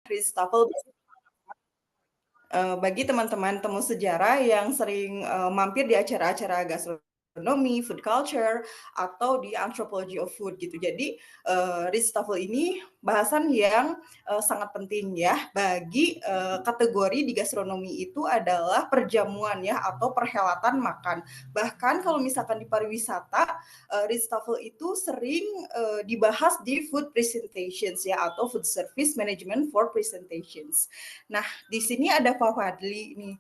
Ristafel bagi teman-teman temu sejarah yang sering mampir di acara-acara gastronomi, food culture, atau di anthropology of food gitu. Jadi Ristafel ini bahasan yang sangat penting ya bagi kategori di gastronomi itu adalah perjamuan ya atau perhelatan makan. Bahkan kalau misalkan di pariwisata, Ristafel itu sering dibahas di food presentations ya atau food service management for presentations. Nah, di sini ada Pak Fadli nih.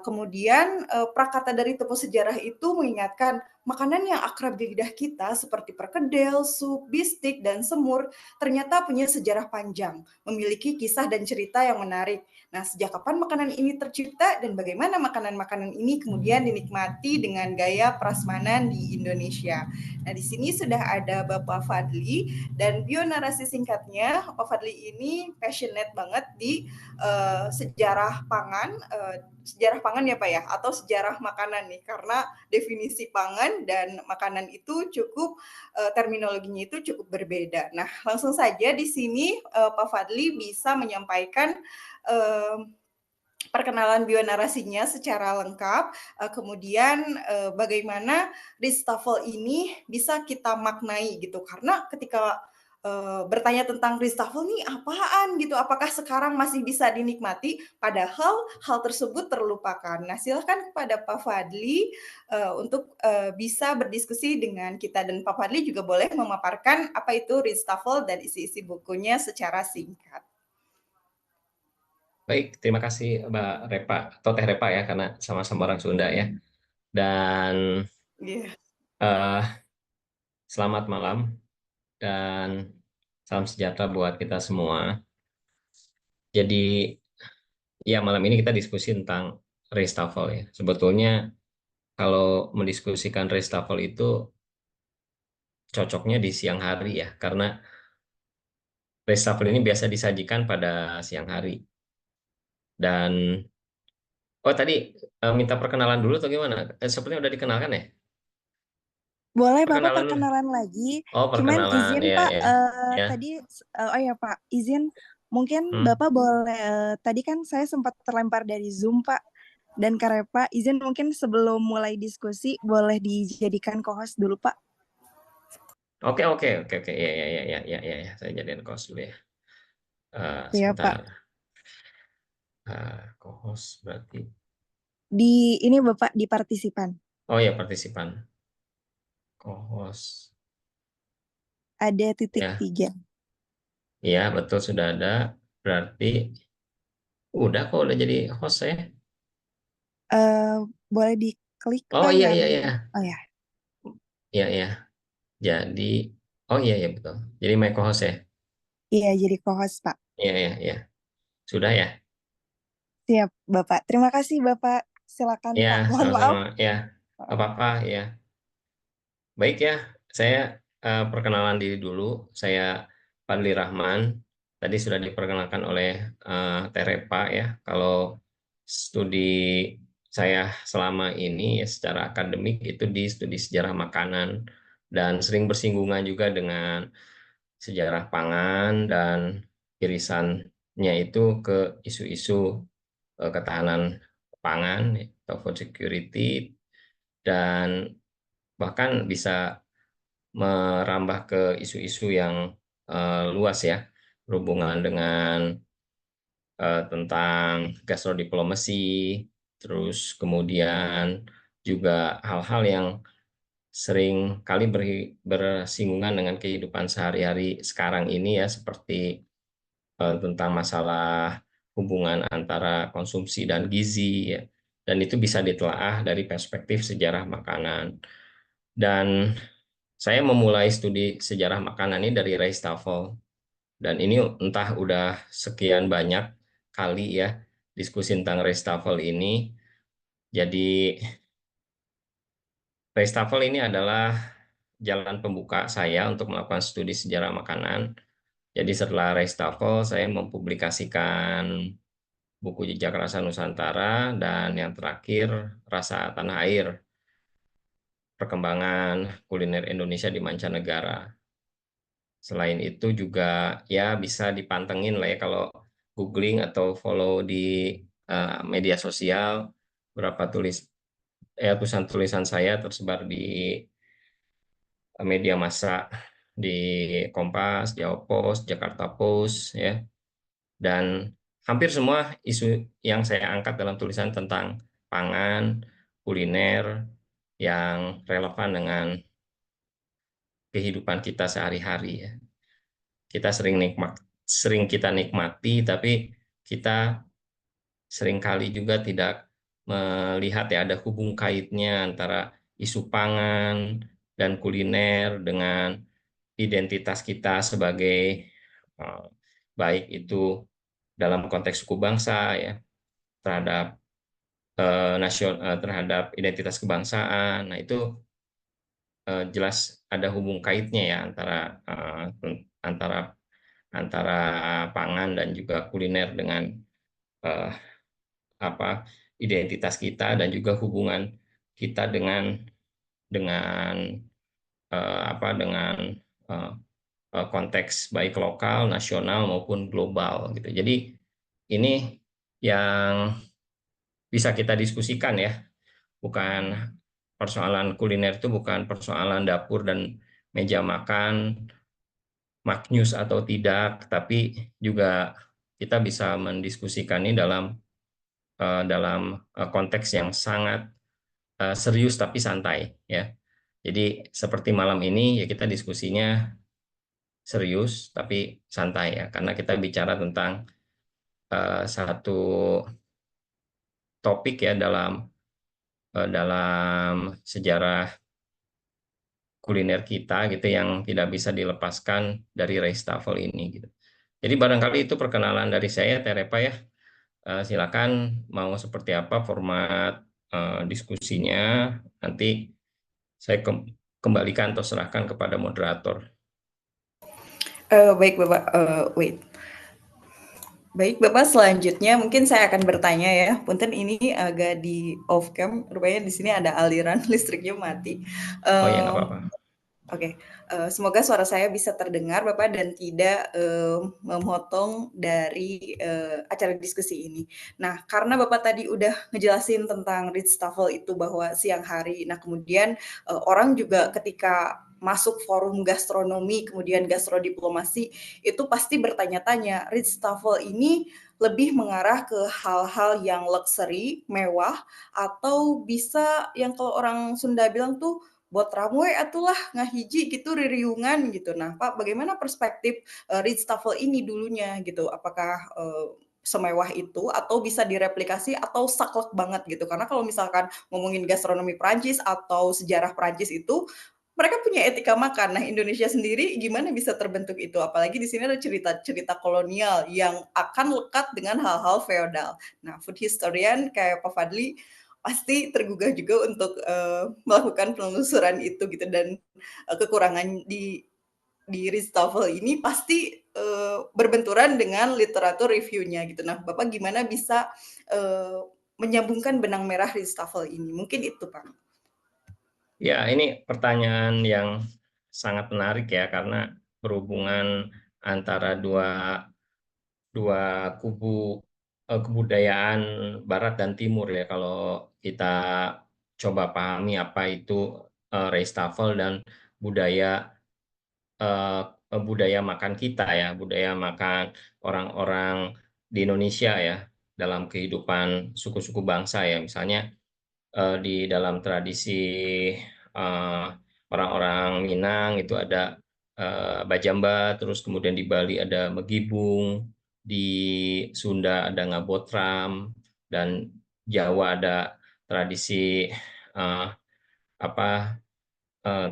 Kemudian prakata dari tepung sejarah itu mengingatkan makanan yang akrab di lidah kita seperti perkedel, sup, bistik, dan semur ternyata punya sejarah panjang, memiliki kisah dan cerita yang menarik. Nah, sejak kapan makanan ini tercipta dan bagaimana makanan-makanan ini kemudian dinikmati dengan gaya prasmanan di Indonesia. Nah, di sini sudah ada Bapak Fadli dan bionarasi singkatnya, Pak Fadli ini passionate banget di sejarah pangan ya Pak ya, atau sejarah makanan nih, karena definisi pangan dan makanan itu cukup terminologinya itu cukup berbeda. Nah, langsung saja di sini Pak Fadli bisa menyampaikan uh, perkenalan bionarasinya secara lengkap, kemudian bagaimana Ristafel ini bisa kita maknai gitu, karena ketika bertanya tentang Ristafel nih apaan gitu, apakah sekarang masih bisa dinikmati, padahal hal tersebut terlupakan. Nah, silahkan kepada Pak Fadli untuk bisa berdiskusi dengan kita, dan Pak Fadli juga boleh memaparkan apa itu Ristafel dan isi-isi bukunya secara singkat. Baik, terima kasih Mbak Repa atau Teh Repa ya, karena sama-sama orang Sunda ya. Dan Yeah. uh, selamat malam dan salam sejahtera buat kita semua. Jadi ya malam ini kita diskusi tentang reshuffle ya. Sebetulnya kalau mendiskusikan reshuffle itu cocoknya di siang hari ya, karena reshuffle ini biasa disajikan pada siang hari. Dan oh tadi minta perkenalan dulu atau gimana? Sepertinya udah dikenalkan ya? Boleh Bapak Perkenalan dulu. perkenalan lagi. Oh, Cuman perkenalan. izin Ya, Pak, ya. Ya. tadi oh ya Pak, izin mungkin Bapak boleh tadi kan saya sempat terlempar dari Zoom Pak, dan Karepa izin mungkin sebelum mulai diskusi boleh dijadikan co-host dulu Pak. Oke. Ya. Saya jadiin host dulu ya. Iya Pak. Sebentar. Co-host berarti. Di ini Bapak di partisipan. Oh ya, partisipan. Co-host. Ada titik Ya. 3. Iya, betul sudah ada. Berarti udah kok udah jadi host saya. Boleh diklik Oh Pak iya yang iya. oh ya. Iya. Jadi oh iya betul. Jadi my co-host ya. Iya jadi co-host Pak. Iya. Sudah ya? Siap Bapak. Terima kasih Bapak. Silakan Ya, Pak. Mohon maaf. sama-sama. Ya, apa-apa ya. Baik ya, saya perkenalan diri dulu. Saya Fadli Rahman. Tadi sudah diperkenalkan oleh Terepa ya. Kalau studi saya selama ini ya secara akademik itu di studi sejarah makanan dan sering bersinggungan juga dengan sejarah pangan dan irisannya itu ke isu-isu ketahanan pangan atau food security dan bahkan bisa merambah ke isu-isu yang luas ya, berhubungan dengan tentang gastrodiplomasi, terus kemudian juga hal-hal yang sering kali bersinggungan dengan kehidupan sehari-hari sekarang ini ya, seperti tentang masalah hubungan antara konsumsi dan gizi ya. Dan itu bisa ditelaah dari perspektif sejarah makanan. Dan saya memulai studi sejarah makanan ini dari Ray Staffel. Dan ini entah udah sekian banyak kali ya diskusi tentang Ray Staffel ini. Jadi Ray Staffel ini adalah jalan pembuka saya untuk melakukan studi sejarah makanan. Jadi setelah Ray Staffel, saya mempublikasikan buku Jejak Rasa Nusantara, dan yang terakhir Rasa Tanah Air, Perkembangan Kuliner Indonesia di Mancanegara. Selain itu juga ya bisa dipantengin lah ya kalau googling atau follow di media sosial, beberapa tulisan-tulisan saya tersebar di media massa, di Kompas, Jawa Post, Jakarta Post, ya. Dan hampir semua isu yang saya angkat dalam tulisan tentang pangan, kuliner, yang relevan dengan kehidupan kita sehari-hari, ya. Kita sering kita nikmati, tapi kita seringkali juga tidak melihat ya ada hubung kaitnya antara isu pangan dan kuliner dengan identitas kita sebagai baik itu dalam konteks suku bangsa, ya, terhadap terhadap identitas kebangsaan. Nah, itu jelas ada hubung kaitnya ya antara antara pangan dan juga kuliner dengan eh, apa identitas kita dan juga hubungan kita dengan eh, konteks baik lokal, nasional maupun global gitu. Jadi ini yang bisa kita diskusikan ya, bukan persoalan kuliner itu bukan persoalan dapur dan meja makan, maknyus atau tidak, tapi juga kita bisa mendiskusikan ini dalam konteks yang sangat serius tapi santai, ya. Jadi seperti malam ini ya kita diskusinya serius tapi santai ya, karena kita bicara tentang satu topik ya dalam sejarah kuliner kita gitu yang tidak bisa dilepaskan dari Reistafel ini gitu. Jadi barangkali itu perkenalan dari saya, Terepa, ya. Silakan mau seperti apa format diskusinya, nanti saya kembalikan atau serahkan kepada moderator. Baik Bapak, wait. Baik Bapak, selanjutnya mungkin saya akan bertanya ya. Punten ini agak di off cam, rupanya di sini ada aliran listriknya mati. Oh ya, nggak apa-apa. Oke, semoga suara saya bisa terdengar Bapak dan tidak memotong dari acara diskusi ini. Nah, karena Bapak tadi udah ngejelasin tentang Ritz-Tafel itu bahwa siang hari, nah kemudian orang juga ketika masuk forum gastronomi, kemudian gastrodiplomasi, itu pasti bertanya-tanya, Ritz-Tafel ini lebih mengarah ke hal-hal yang luxury, mewah, atau bisa yang kalau orang Sunda bilang tuh buat ramu atulah ngahiji gitu ririungan gitu. Nah, Pak, bagaimana perspektif Ritz-Tafel ini dulunya gitu? Apakah semewah itu atau bisa direplikasi atau saklek banget gitu? Karena kalau misalkan ngomongin gastronomi Prancis atau sejarah Prancis itu mereka punya etika makan. Nah, Indonesia sendiri gimana bisa terbentuk itu? Apalagi di sini ada cerita-cerita kolonial yang akan lekat dengan hal-hal feodal. Nah, food historian kayak Pak Fadli pasti tergugah juga untuk melakukan penelusuran itu gitu dan kekurangan di Ritz-Tafel ini pasti berbenturan dengan literatur reviewnya gitu. Nah, Bapak gimana bisa menyambungkan benang merah Ritz-Tafel ini? Mungkin itu, Pak. Ya, ini pertanyaan yang sangat menarik ya, karena berhubungan antara dua kubu kebudayaan Barat dan Timur ya. Kalau kita coba pahami apa itu Reistafel dan budaya budaya makan kita ya, budaya makan orang-orang di Indonesia ya, dalam kehidupan suku-suku bangsa ya. Misalnya di dalam tradisi eh, orang-orang Minang itu ada Bajamba, terus kemudian di Bali ada Megibung, di Sunda ada Ngabotram, dan Jawa ada tradisi apa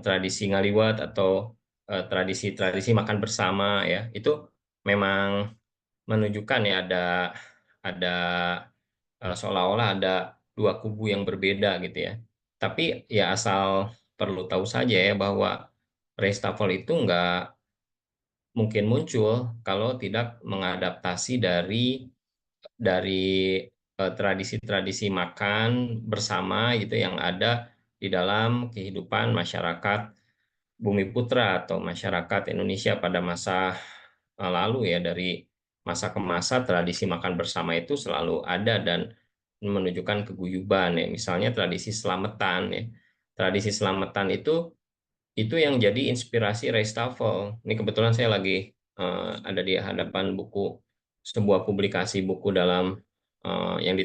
tradisi ngaliwat atau tradisi-tradisi makan bersama ya. Itu memang menunjukkan ya ada seolah-olah ada dua kubu yang berbeda gitu ya. Tapi ya asal perlu tahu saja ya bahwa Restafel itu nggak mungkin muncul kalau tidak mengadaptasi dari tradisi-tradisi makan bersama gitu yang ada di dalam kehidupan masyarakat Bumi Putra atau masyarakat Indonesia pada masa lalu ya, dari masa ke masa tradisi makan bersama itu selalu ada dan menunjukkan keguyuban ya. Misalnya tradisi selamatan ya. Tradisi selamatan itu yang jadi inspirasi Restafel. Ini kebetulan saya lagi ada di hadapan sebuah publikasi buku dalam yang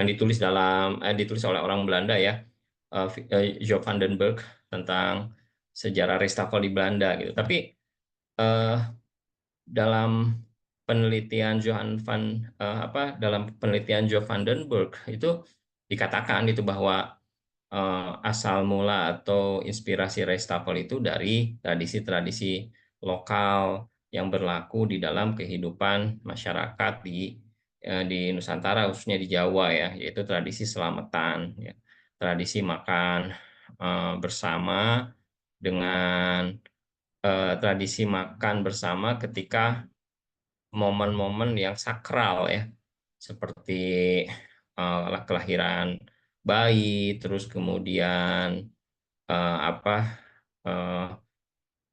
ditulis oleh orang Belanda ya, Jo van den Berg, tentang sejarah Restafel di Belanda gitu. Tapi eh, dalam dalam penelitian Jo van den Berg itu dikatakan itu bahwa asal mula atau inspirasi Restafel itu dari tradisi-tradisi lokal yang berlaku di dalam kehidupan masyarakat di Nusantara, khususnya di Jawa ya, yaitu tradisi selamatan ya. Tradisi makan bersama dengan tradisi makan bersama ketika momen-momen yang sakral ya, seperti kelahiran bayi, terus kemudian apa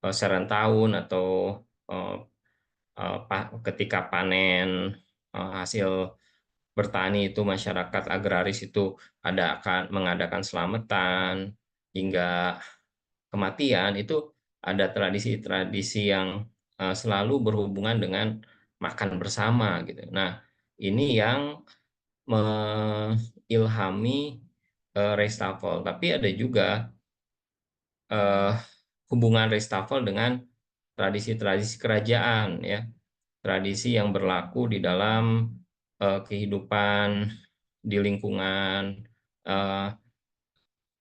serentahun atau eh, ketika panen hasil bertani itu masyarakat agraris itu akan mengadakan selamatan hingga kematian itu ada tradisi-tradisi yang selalu berhubungan dengan makan bersama gitu. Nah, ini yang mengilhami Restafel, tapi ada juga hubungan Restafel dengan tradisi-tradisi kerajaan ya, tradisi yang berlaku di dalam kehidupan di lingkungan eh,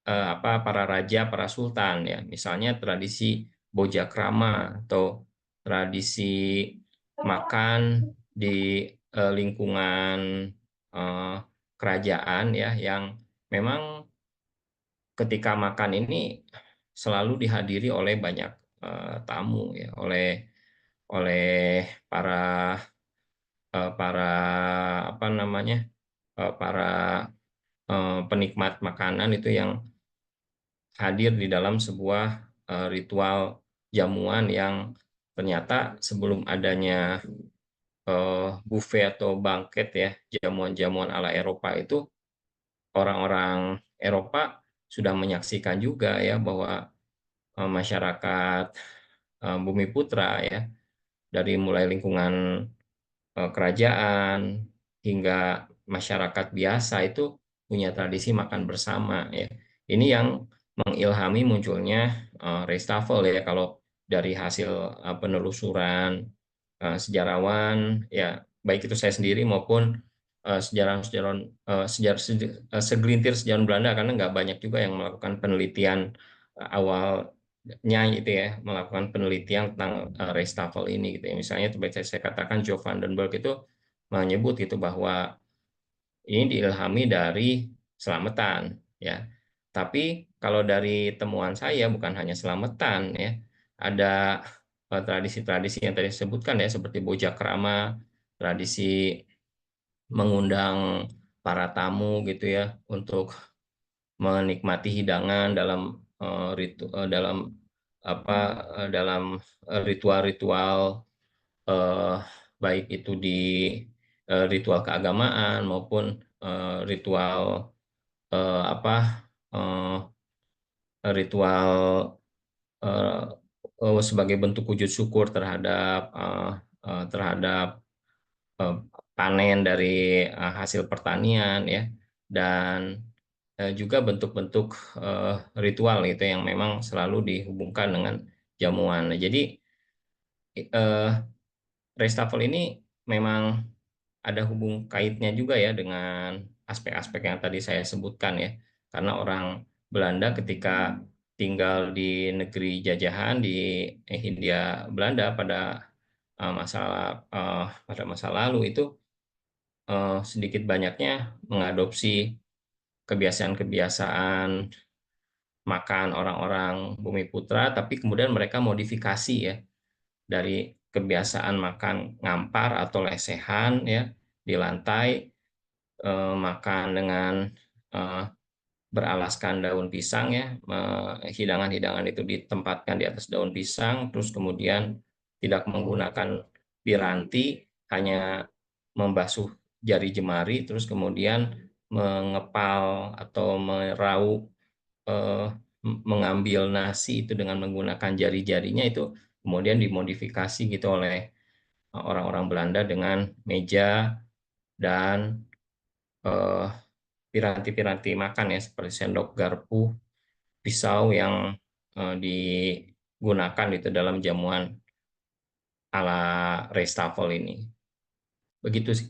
para raja, para sultan ya. Misalnya tradisi bojakrama atau tradisi makan di lingkungan eh, kerajaan ya, yang memang ketika makan ini selalu dihadiri oleh banyak tamu ya, oleh para para apa namanya para penikmat makanan itu yang hadir di dalam sebuah ritual jamuan yang ternyata sebelum adanya buffet atau banket ya, jamuan-jamuan ala Eropa itu, orang-orang Eropa sudah menyaksikan juga ya bahwa masyarakat Bumi Putra ya, dari mulai lingkungan kerajaan hingga masyarakat biasa itu punya tradisi makan bersama ya. Ini yang mengilhami munculnya Restafel ya, kalau dari hasil penelusuran sejarawan ya, baik itu saya sendiri maupun sejarawan-sejarawan segelintir sejarawan Belanda, karena nggak banyak juga yang melakukan penelitian awalnya itu ya, melakukan penelitian tentang Restafel ini gitu ya. Misalnya seperti saya katakan, Jo van den Berg itu menyebut gitu bahwa ini diilhami dari selamatan ya. Tapi kalau dari temuan saya bukan hanya selamatan ya, ada tradisi-tradisi yang tadi disebutkan ya, seperti bojakrama, tradisi mengundang para tamu gitu ya untuk menikmati hidangan dalam dalam ritual-ritual eh, baik itu di ritual keagamaan maupun ritual eh, apa eh, ritual sebagai bentuk wujud syukur terhadap eh, panen dari hasil pertanian ya, dan juga bentuk-bentuk ritual itu yang memang selalu dihubungkan dengan jamuan. Nah, jadi eh, Restafel ini memang ada hubung kaitnya juga ya dengan aspek-aspek yang tadi saya sebutkan ya. Karena orang Belanda ketika tinggal di negeri jajahan di Hindia Belanda pada masa lalu itu sedikit banyaknya mengadopsi kebiasaan-kebiasaan makan orang-orang Bumi Putra, tapi kemudian mereka modifikasi ya, dari kebiasaan makan ngampar atau lesehan ya di lantai, makan dengan eh, beralaskan daun pisang ya, hidangan-hidangan itu ditempatkan di atas daun pisang, terus kemudian tidak menggunakan piranti, hanya membasuh jari jemari, terus kemudian mengepal atau meraup, mengambil nasi itu dengan menggunakan jari-jarinya, itu kemudian dimodifikasi gitu oleh orang-orang Belanda dengan meja dan piranti-piranti makan ya, seperti sendok, garpu, pisau yang digunakan itu dalam jamuan ala Restafel ini. Begitu sih.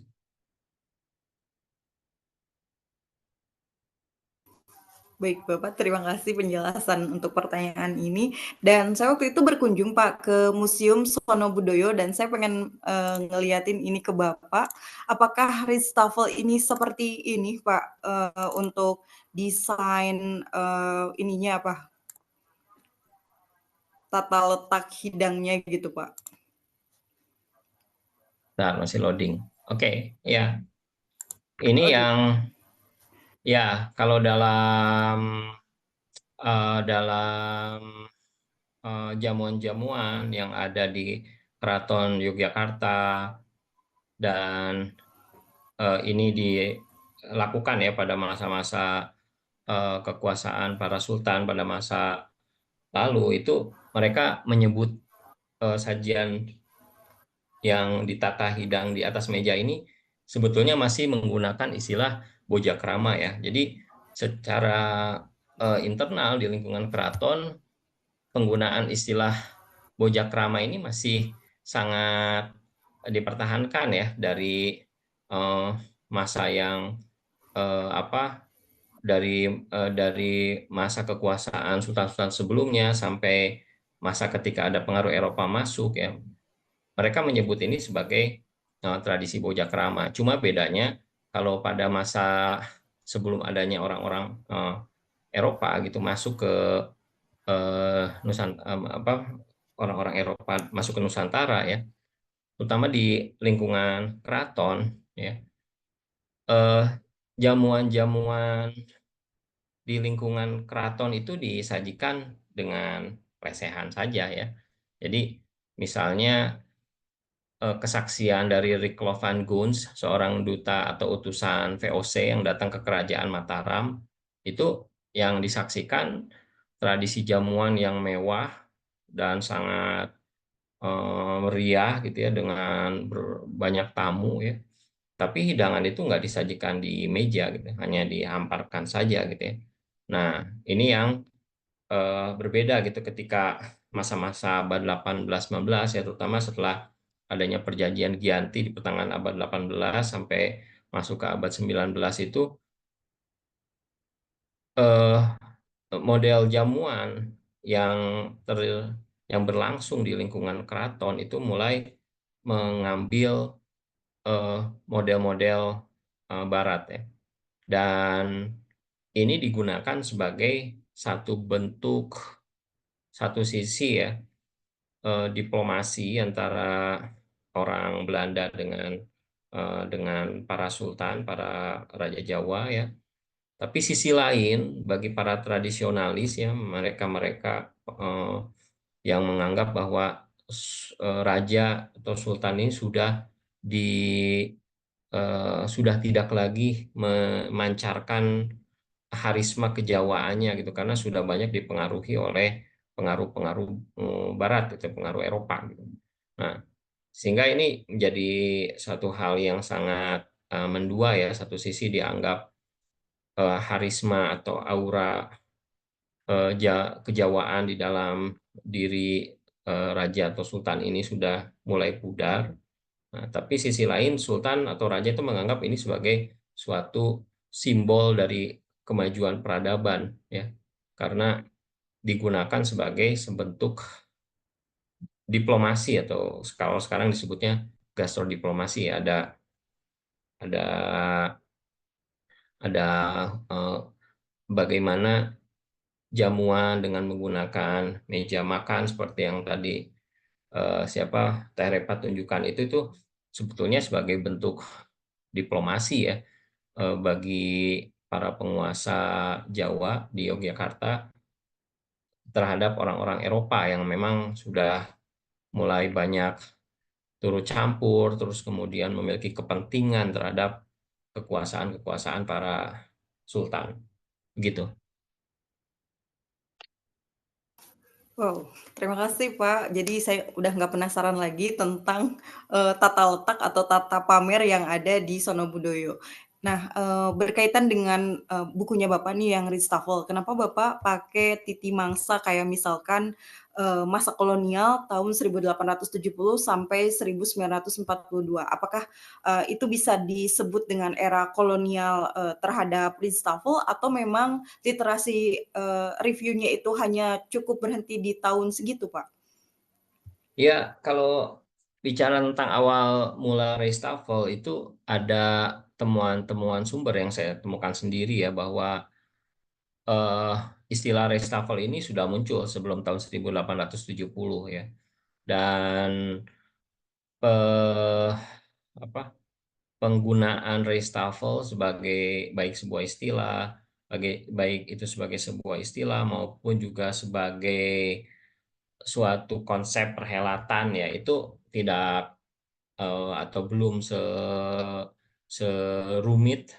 Baik, Bapak, terima kasih penjelasan untuk pertanyaan ini. Dan saya waktu itu berkunjung, Pak, ke Museum Sono Budoyo, dan saya pengen ngeliatin ini ke Bapak. Apakah Ristafel ini seperti ini, Pak, untuk desain ininya apa? Tata letak hidangnya gitu, Pak. Nah, masih loading. Oke, ya. Ini Oke. yang ya kalau dalam jamuan-jamuan yang ada di Keraton Yogyakarta, dan ini dilakukan ya pada masa-masa kekuasaan para sultan pada masa lalu, itu mereka menyebut sajian yang ditata hidang di atas meja ini sebetulnya masih menggunakan istilah bojakrama ya. Jadi secara internal di lingkungan keraton, penggunaan istilah bojakrama ini masih sangat dipertahankan ya dari masa yang dari masa kekuasaan sultan-sultan sebelumnya sampai masa ketika ada pengaruh Eropa masuk ya. Mereka menyebut ini sebagai tradisi bojakrama. Cuma bedanya kalau pada masa sebelum adanya orang-orang Eropa gitu masuk ke orang-orang Eropa masuk ke Nusantara ya, terutama di lingkungan keraton ya, jamuan-jamuan di lingkungan keraton itu disajikan dengan lesehan saja ya. Jadi misalnya kesaksian dari Riklof van Guns, seorang duta atau utusan VOC yang datang ke kerajaan Mataram, itu yang disaksikan tradisi jamuan yang mewah dan sangat meriah gitu ya, dengan banyak tamu ya. Tapi hidangan itu nggak disajikan di meja gitu, hanya dihamparkan saja gitu ya. Nah, ini yang berbeda gitu ketika masa-masa abad 18-19 ya, terutama setelah adanya perjanjian Giyanti di pertengahan abad 18 sampai masuk ke abad 19 itu, eh, model jamuan yang yang berlangsung di lingkungan keraton itu mulai mengambil model-model barat ya. Dan ini digunakan sebagai satu sisi ya, diplomasi antara orang Belanda dengan para sultan, para raja Jawa ya. Tapi sisi lain bagi para tradisionalis ya, mereka-mereka yang menganggap bahwa raja atau sultan ini sudah tidak lagi memancarkan harisma kejawaannya gitu, karena sudah banyak dipengaruhi oleh pengaruh-pengaruh barat itu, pengaruh Eropa gitu. Nah, sehingga ini menjadi satu hal yang sangat mendua ya. Satu sisi dianggap harisma atau aura kejawaan di dalam diri raja atau sultan ini sudah mulai pudar. Nah, tapi sisi lain sultan atau raja itu menganggap ini sebagai suatu simbol dari kemajuan peradaban ya, karena digunakan sebagai sebentuk diplomasi, atau kalau sekarang disebutnya gastrodiplomasi. Ada ada bagaimana jamuan dengan menggunakan meja makan seperti yang tadi siapa Teh Repa tunjukkan itu sebetulnya sebagai bentuk diplomasi ya, bagi para penguasa Jawa di Yogyakarta terhadap orang-orang Eropa yang memang sudah mulai banyak turut campur, terus kemudian memiliki kepentingan terhadap kekuasaan-kekuasaan para sultan. Begitu. Wow, terima kasih Pak. Jadi saya udah nggak penasaran lagi tentang tata letak atau tata pamer yang ada di Sono Budoyo. Nah, berkaitan dengan bukunya Bapak nih yang Ritstafel, kenapa Bapak pakai titi mangsa kayak misalkan masa kolonial tahun 1870 sampai 1942? Apakah itu bisa disebut dengan era kolonial terhadap Ritstafel atau memang literasi reviewnya itu hanya cukup berhenti di tahun segitu, Pak? Ya, kalau bicara tentang awal mula reshuffle itu ada temuan-temuan sumber yang saya temukan sendiri ya, bahwa eh, istilah reshuffle ini sudah muncul sebelum tahun 1870 ya. Dan eh, apa, penggunaan reshuffle sebagai baik sebuah istilah, baik itu sebagai sebuah istilah maupun juga sebagai suatu konsep perhelatan ya, itu tidak atau belum serumit,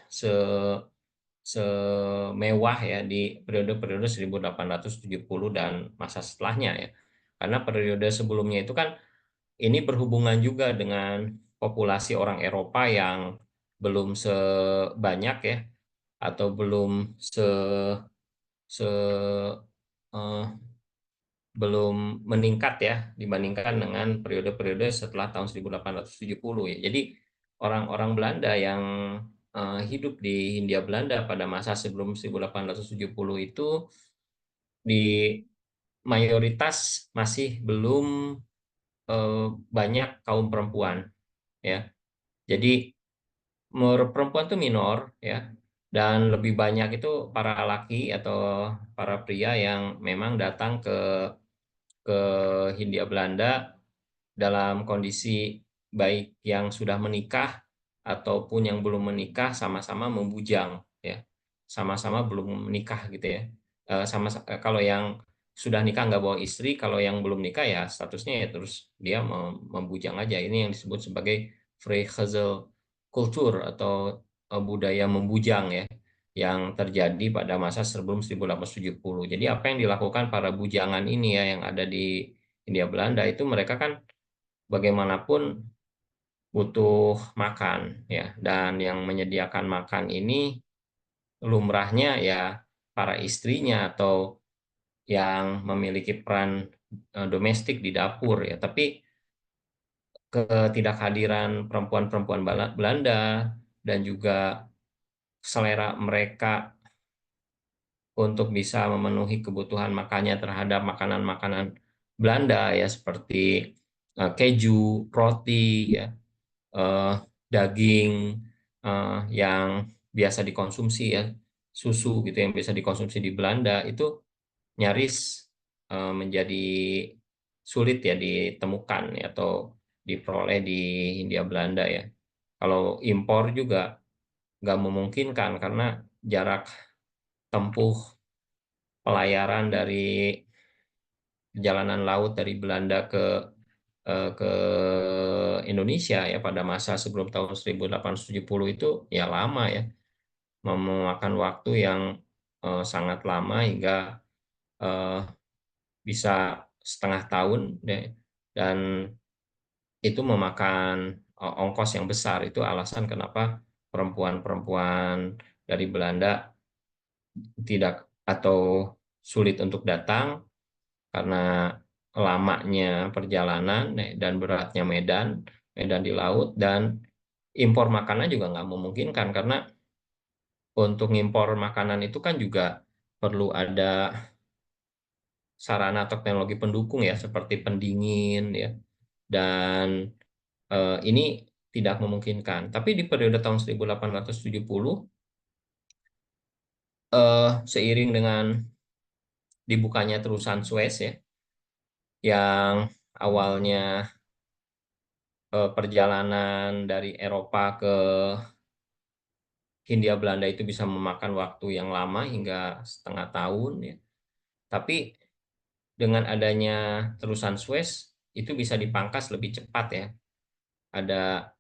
semewah ya di periode-periode 1870 dan masa setelahnya ya. Karena periode sebelumnya itu kan ini berhubungan juga dengan populasi orang Eropa yang belum sebanyak ya, atau belum se eh, belum meningkat ya dibandingkan dengan periode-periode setelah tahun 1870 ya. Jadi orang-orang Belanda yang hidup di Hindia Belanda pada masa sebelum 1870 itu di mayoritas masih belum banyak kaum perempuan ya. Jadi perempuan itu minor ya, dan lebih banyak itu para laki atau para pria yang memang datang ke Hindia Belanda dalam kondisi baik yang sudah menikah ataupun yang belum menikah, sama-sama membujang ya, sama-sama belum menikah gitu ya. Kalau yang sudah nikah nggak bawa istri, kalau yang belum nikah ya statusnya ya terus dia membujang aja. Ini yang disebut sebagai Vrijgezell culture atau budaya membujang ya, yang terjadi pada masa sebelum 1870. Jadi apa yang dilakukan para bujangan ini ya yang ada di Hindia Belanda itu, mereka kan bagaimanapun butuh makan ya, dan yang menyediakan makan ini lumrahnya ya para istrinya atau yang memiliki peran domestik di dapur ya. Tapi ketidakhadiran perempuan-perempuan Belanda dan juga selera mereka untuk bisa memenuhi kebutuhan makannya terhadap makanan-makanan Belanda ya, seperti keju, roti ya, eh, daging yang biasa dikonsumsi ya, susu gitu yang biasa dikonsumsi di Belanda itu nyaris menjadi sulit ya ditemukan ya, atau diperoleh di Hindia Belanda ya. Kalau impor juga nggak memungkinkan karena jarak tempuh pelayaran dari perjalanan laut dari Belanda ke Indonesia ya pada masa sebelum tahun 1870 itu ya lama ya, memakan waktu yang sangat lama hingga eh, bisa setengah tahun deh, dan itu memakan ongkos yang besar. Itu alasan kenapa perempuan-perempuan dari Belanda tidak atau sulit untuk datang, karena lamanya perjalanan dan beratnya medan medan di laut, dan impor makanan juga nggak memungkinkan karena untuk ngimpor makanan itu kan juga perlu ada sarana atau teknologi pendukung ya, seperti pendingin ya, dan ini tidak memungkinkan. Tapi di periode tahun 1870 seiring dengan dibukanya terusan Suez ya, yang awalnya perjalanan dari Eropa ke Hindia Belanda itu bisa memakan waktu yang lama hingga setengah tahun ya. Tapi dengan adanya terusan Suez itu bisa dipangkas lebih cepat ya. ada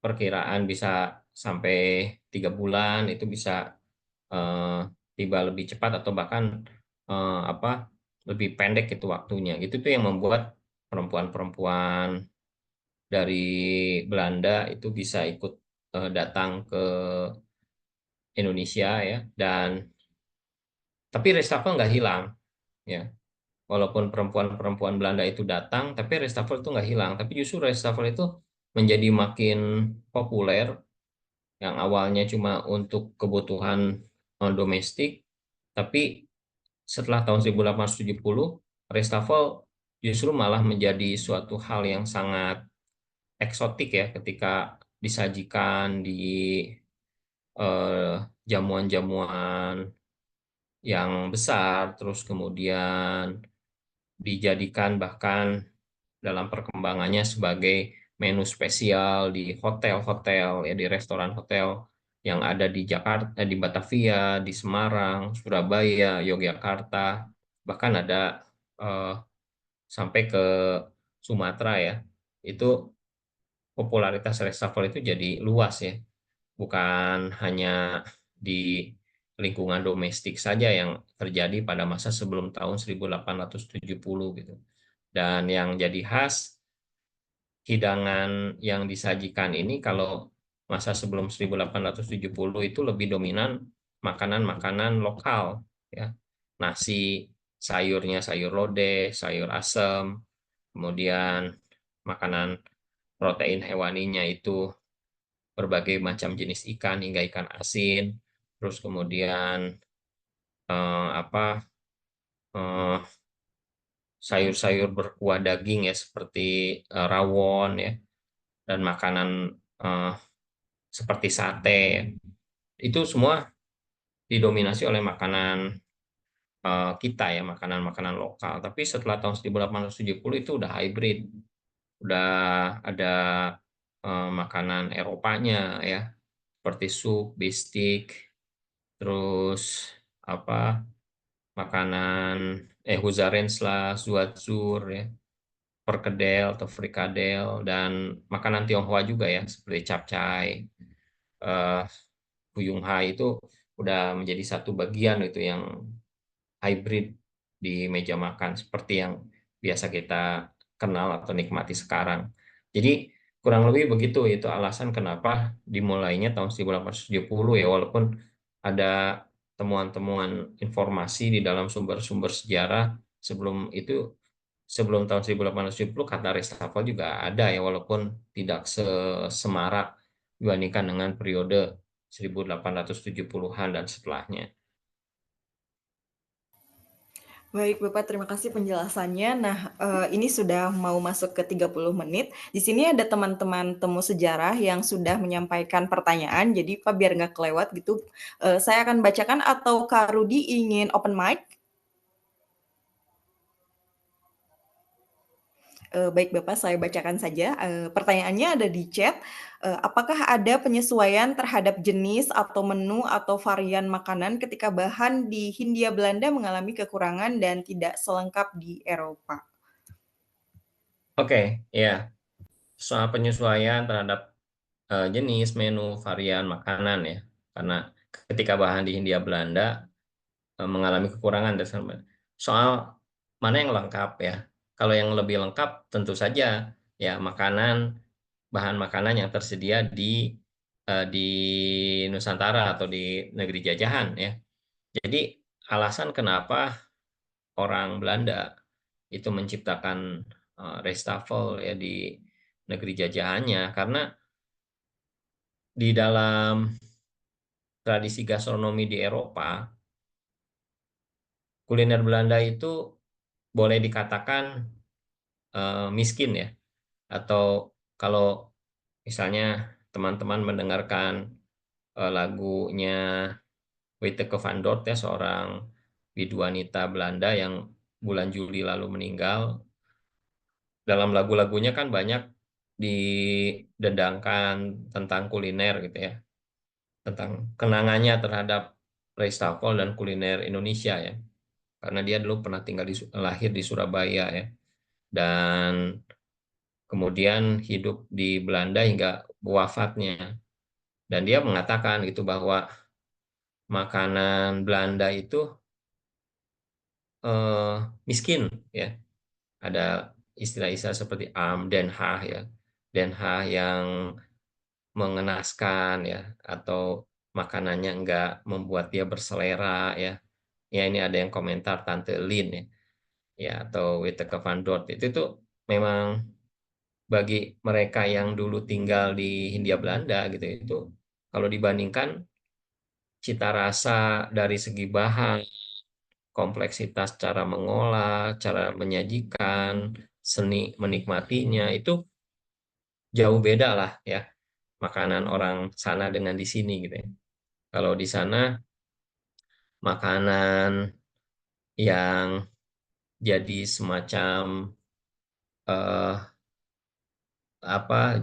perkiraan bisa sampai 3 bulan, itu bisa tiba lebih cepat atau bahkan lebih pendek itu waktunya. Itu tuh yang membuat perempuan-perempuan dari Belanda itu bisa ikut datang ke Indonesia ya, dan tapi Restafel nggak hilang ya. Walaupun perempuan-perempuan Belanda itu datang, tapi Restafel itu nggak hilang. Tapi justru Restafel itu menjadi makin populer, yang awalnya cuma untuk kebutuhan domestik, tapi setelah tahun 1870, Restafel justru malah menjadi suatu hal yang sangat eksotik ya, ketika disajikan di jamuan-jamuan yang besar, terus kemudian dijadikan bahkan dalam perkembangannya sebagai menu spesial di hotel-hotel ya, di restoran hotel yang ada di Jakarta, di Batavia, di Semarang, Surabaya, Yogyakarta, bahkan ada eh, sampai ke Sumatera ya. Itu popularitas Reshuffle itu jadi luas ya, bukan hanya di lingkungan domestik saja yang terjadi pada masa sebelum tahun 1870 gitu. Dan yang jadi khas, hidangan yang disajikan ini kalau masa sebelum 1870 itu lebih dominan makanan-makanan lokal ya. Nasi, sayurnya sayur lodeh, sayur asem, kemudian makanan protein hewaninya itu berbagai macam jenis ikan hingga ikan asin, terus kemudian apa eh, sayur-sayur berkuah daging ya, seperti rawon ya, dan makanan eh, seperti sate ya. Itu semua didominasi oleh makanan kita ya, makanan-makanan lokal. Tapi setelah tahun 1870 itu udah hybrid, udah ada makanan Eropanya ya, seperti sup, bistik, terus apa makanan Huzarensla, Zuatzur ya, perkedel atau frikadel, dan makanan Tionghoa juga ya, seperti capcay, eh Fuyung Hai itu udah menjadi satu bagian itu yang hybrid di meja makan seperti yang biasa kita kenal atau nikmati sekarang. Jadi kurang lebih begitu itu alasan kenapa dimulainya tahun 1870 ya, walaupun ada temuan-temuan informasi di dalam sumber-sumber sejarah sebelum itu, sebelum tahun 1870 kata Restafel juga ada ya, walaupun tidak sesemarak dibandingkan dengan periode 1870-an dan setelahnya. Baik, Bapak, terima kasih penjelasannya. Nah, ini sudah mau masuk ke 30 menit. Di sini ada teman-teman temu sejarah yang sudah menyampaikan pertanyaan, jadi Pak biar nggak kelewat gitu, saya akan bacakan atau Kak Rudi ingin open mic? Baik Bapak, saya bacakan saja. Pertanyaannya ada di chat. Apakah ada penyesuaian terhadap jenis atau menu atau varian makanan ketika bahan di Hindia Belanda mengalami kekurangan dan tidak selengkap di Eropa? Oke, ya. Soal penyesuaian terhadap jenis, menu, varian makanan ya. Karena ketika bahan di Hindia Belanda mengalami kekurangan dan soal mana yang lengkap ya. Kalau yang lebih lengkap tentu saja ya makanan, bahan makanan yang tersedia di Nusantara atau di negeri jajahan ya. Jadi alasan kenapa orang Belanda itu menciptakan Restafel ya di negeri jajahannya, karena di dalam tradisi gastronomi di Eropa, kuliner Belanda itu boleh dikatakan miskin ya. Atau kalau misalnya teman-teman mendengarkan lagunya Witeke van Dort ya, seorang biduanita Belanda yang bulan Juli lalu meninggal, dalam lagu-lagunya kan banyak didendangkan tentang kuliner gitu ya, tentang kenangannya terhadap Restafel dan kuliner Indonesia ya, karena dia dulu pernah lahir di Surabaya ya, dan kemudian hidup di Belanda hingga wafatnya. Dan dia mengatakan gitu bahwa makanan Belanda itu miskin ya. Ada istilah-istilah seperti Den Haag ya. Den Haag yang mengenaskan ya, atau makanannya enggak membuat dia berselera ya. Ya ini ada yang komentar Tante Lin ya, ya atau Witteke van Dort itu tuh memang bagi mereka yang dulu tinggal di Hindia Belanda gitu itu kalau dibandingkan cita rasa dari segi bahan, kompleksitas cara mengolah, cara menyajikan, seni menikmatinya itu jauh beda lah ya makanan orang sana dengan di sini gitu ya. Kalau di sana makanan yang jadi semacam eh,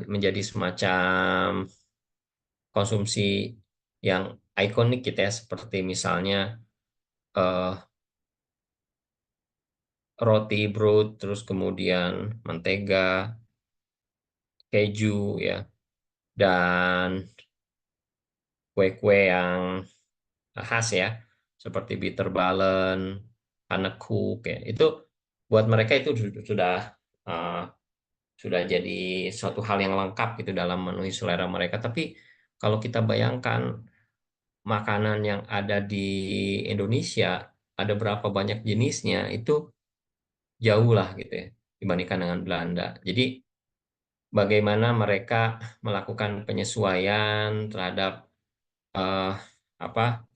menjadi semacam konsumsi yang ikonik gitu ya seperti misalnya eh, roti brood terus kemudian mentega, keju ya dan kue-kue yang khas ya seperti bitterballen, pannekuchen ya. Itu buat mereka itu sudah eh, sudah jadi suatu hal yang lengkap gitu dalam memenuhi selera mereka. Tapi kalau kita bayangkan makanan yang ada di Indonesia, ada berapa banyak jenisnya, itu jauh lah gitu ya dibandingkan dengan Belanda. Jadi bagaimana mereka melakukan penyesuaian terhadap eh, apa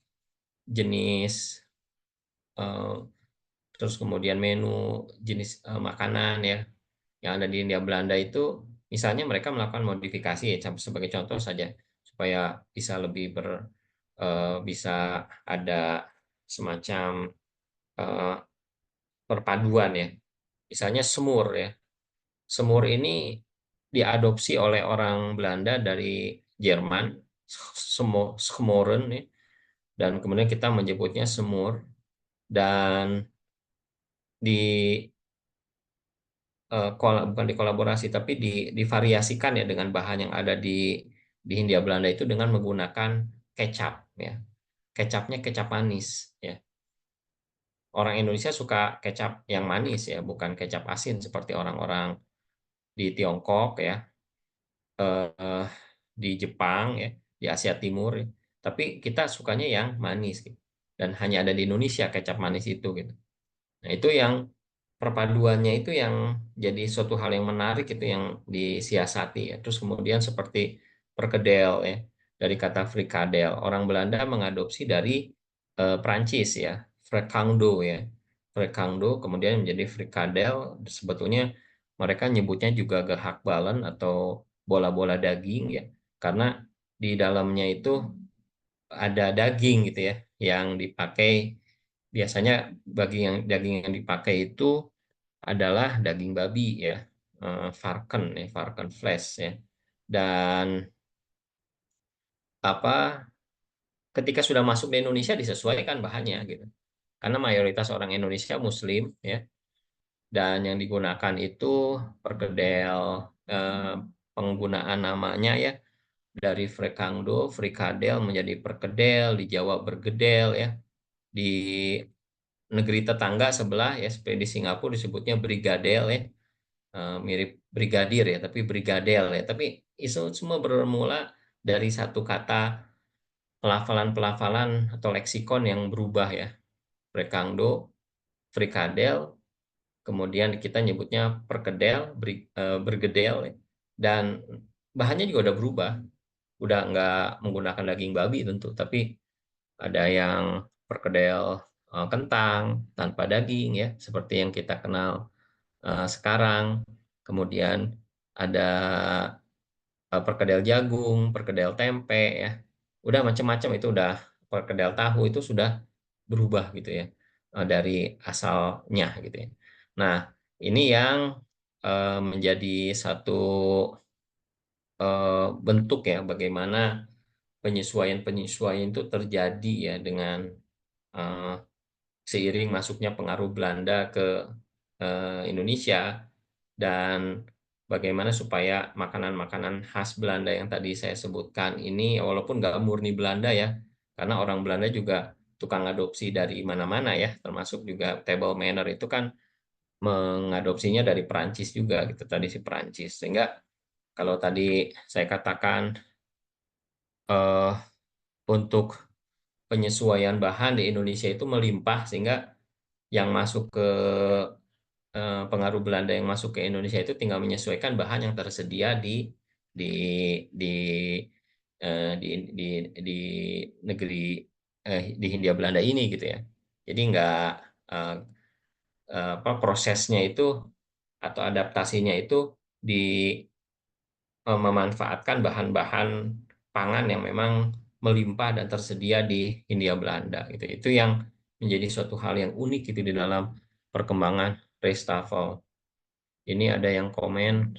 jenis eh, terus kemudian menu jenis makanan ya yang ada di India Belanda itu misalnya mereka melakukan modifikasi ya sebagai contoh saja supaya bisa lebih bisa ada semacam eh, perpaduan ya. Misalnya semur ya. Semur ini diadopsi oleh orang Belanda dari Jerman, Smoren ya. Dan kemudian kita menyebutnya semur dan di bukan dikolaborasi tapi divariasikan ya dengan bahan yang ada di Hindia Belanda itu dengan menggunakan kecap ya. Kecapnya kecap manis ya. Orang Indonesia suka kecap yang manis ya, bukan kecap asin seperti orang-orang di Tiongkok ya, eh, di Jepang ya, di Asia Timur ya. Tapi kita sukanya yang manis gitu. Dan hanya ada di Indonesia kecap manis itu gitu. Nah, itu yang perpaduannya itu yang jadi suatu hal yang menarik itu yang disiasati ya. Terus kemudian seperti perkedel ya, dari kata frikadel. Orang Belanda mengadopsi dari Prancis ya, frecangdo ya. Frecangdo kemudian menjadi frikadel. Sebetulnya mereka nyebutnya juga gehaktballen atau bola-bola daging ya. Karena di dalamnya itu ada daging gitu ya yang dipakai biasanya daging yang dipakai itu adalah daging babi ya, Varken flesh ya. Dan apa ketika sudah masuk di Indonesia disesuaikan bahannya gitu. Karena mayoritas orang Indonesia Muslim ya, dan yang digunakan itu perkedel penggunaan namanya ya dari frecangdo, frikadel menjadi perkedel, di Jawa bergedel ya. Di negeri tetangga sebelah ya, seperti di Singapura disebutnya brigadel ya. Mirip brigadir ya, tapi brigadel ya. Tapi itu semua bermula dari satu kata pelafalan-pelafalan atau leksikon yang berubah ya. Frecangdo, frikadel, kemudian kita nyebutnya perkedel, bergedel ya. Dan bahannya juga udah berubah. Udah nggak menggunakan daging babi tentu, tapi ada yang perkedel kentang tanpa daging ya, seperti yang kita kenal sekarang. Kemudian ada perkedel jagung, perkedel tempe ya. Udah macam-macam itu udah perkedel tahu itu sudah berubah gitu ya dari asalnya gitu ya. Nah, ini yang menjadi satu bentuk ya bagaimana penyesuaian-penyesuaian itu terjadi ya dengan eh, seiring masuknya pengaruh Belanda ke Indonesia dan bagaimana supaya makanan-makanan khas Belanda yang tadi saya sebutkan ini, walaupun nggak murni Belanda ya, karena orang Belanda juga tukang adopsi dari mana-mana ya, termasuk juga table manner itu kan mengadopsinya dari Perancis juga gitu, tradisi Perancis. Sehingga kalau tadi saya katakan eh, untuk penyesuaian bahan di Indonesia itu melimpah, sehingga yang masuk ke pengaruh Belanda yang masuk ke Indonesia itu tinggal menyesuaikan bahan yang tersedia di di di negeri di Hindia Belanda ini gitu ya. Jadi nggak eh, apa prosesnya itu atau adaptasinya itu di memanfaatkan bahan-bahan pangan yang memang melimpah dan tersedia di Hindia Belanda gitu. Itu yang menjadi suatu hal yang unik gitu di dalam perkembangan Restafel. Ini ada yang komen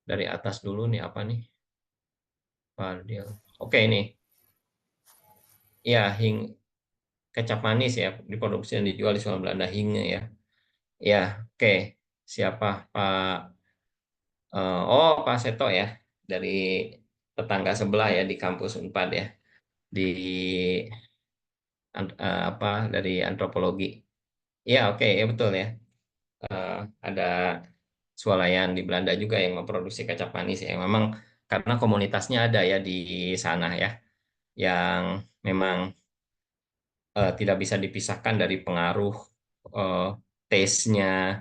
dari atas dulu nih, apa nih? Fadil. Oke, ini. Ya, kecap manis ya, diproduksi dan dijual di seluruh Belanda Hinge ya. Ya, oke. Siapa Pak? Oh, Pak Seto ya, dari tetangga sebelah ya di kampus Unpad ya, di apa dari antropologi. Ya, oke, ya betul ya. Eh, ada swalayan di Belanda juga yang memproduksi kecap manis ya. Memang karena komunitasnya ada ya di sana ya, yang memang tidak bisa dipisahkan dari pengaruh eh, taste-nya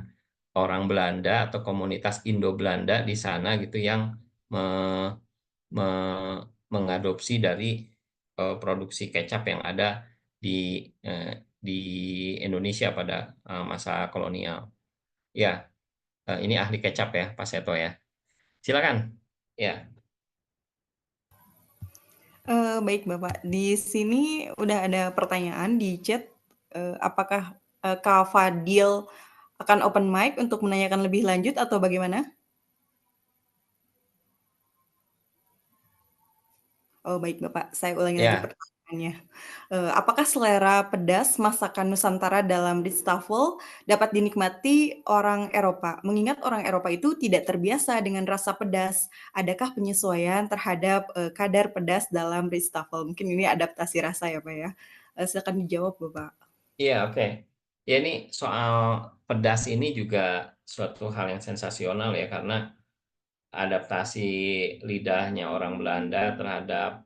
orang Belanda atau komunitas Indo-Belanda di sana gitu yang me- mengadopsi dari produksi kecap yang ada di eh, di Indonesia pada masa kolonial. Ya, ini ahli kecap ya, Pak Seto ya. Silakan. Ya, Baik Bapak, di sini udah ada pertanyaan di chat, apakah, Kak Fadil akan open mic untuk menanyakan lebih lanjut atau bagaimana? Oh baik Bapak, saya ulangi lagi ya, pertanyaannya. Apakah selera pedas masakan Nusantara dalam Ritstafel dapat dinikmati orang Eropa? Mengingat orang Eropa itu tidak terbiasa dengan rasa pedas. Adakah penyesuaian terhadap kadar pedas dalam Ritstafel? Mungkin ini adaptasi rasa ya Pak ya. Silakan dijawab Bapak. iya, oke. Ya, ini soal pedas ini juga suatu hal yang sensasional ya, karena adaptasi lidahnya orang Belanda terhadap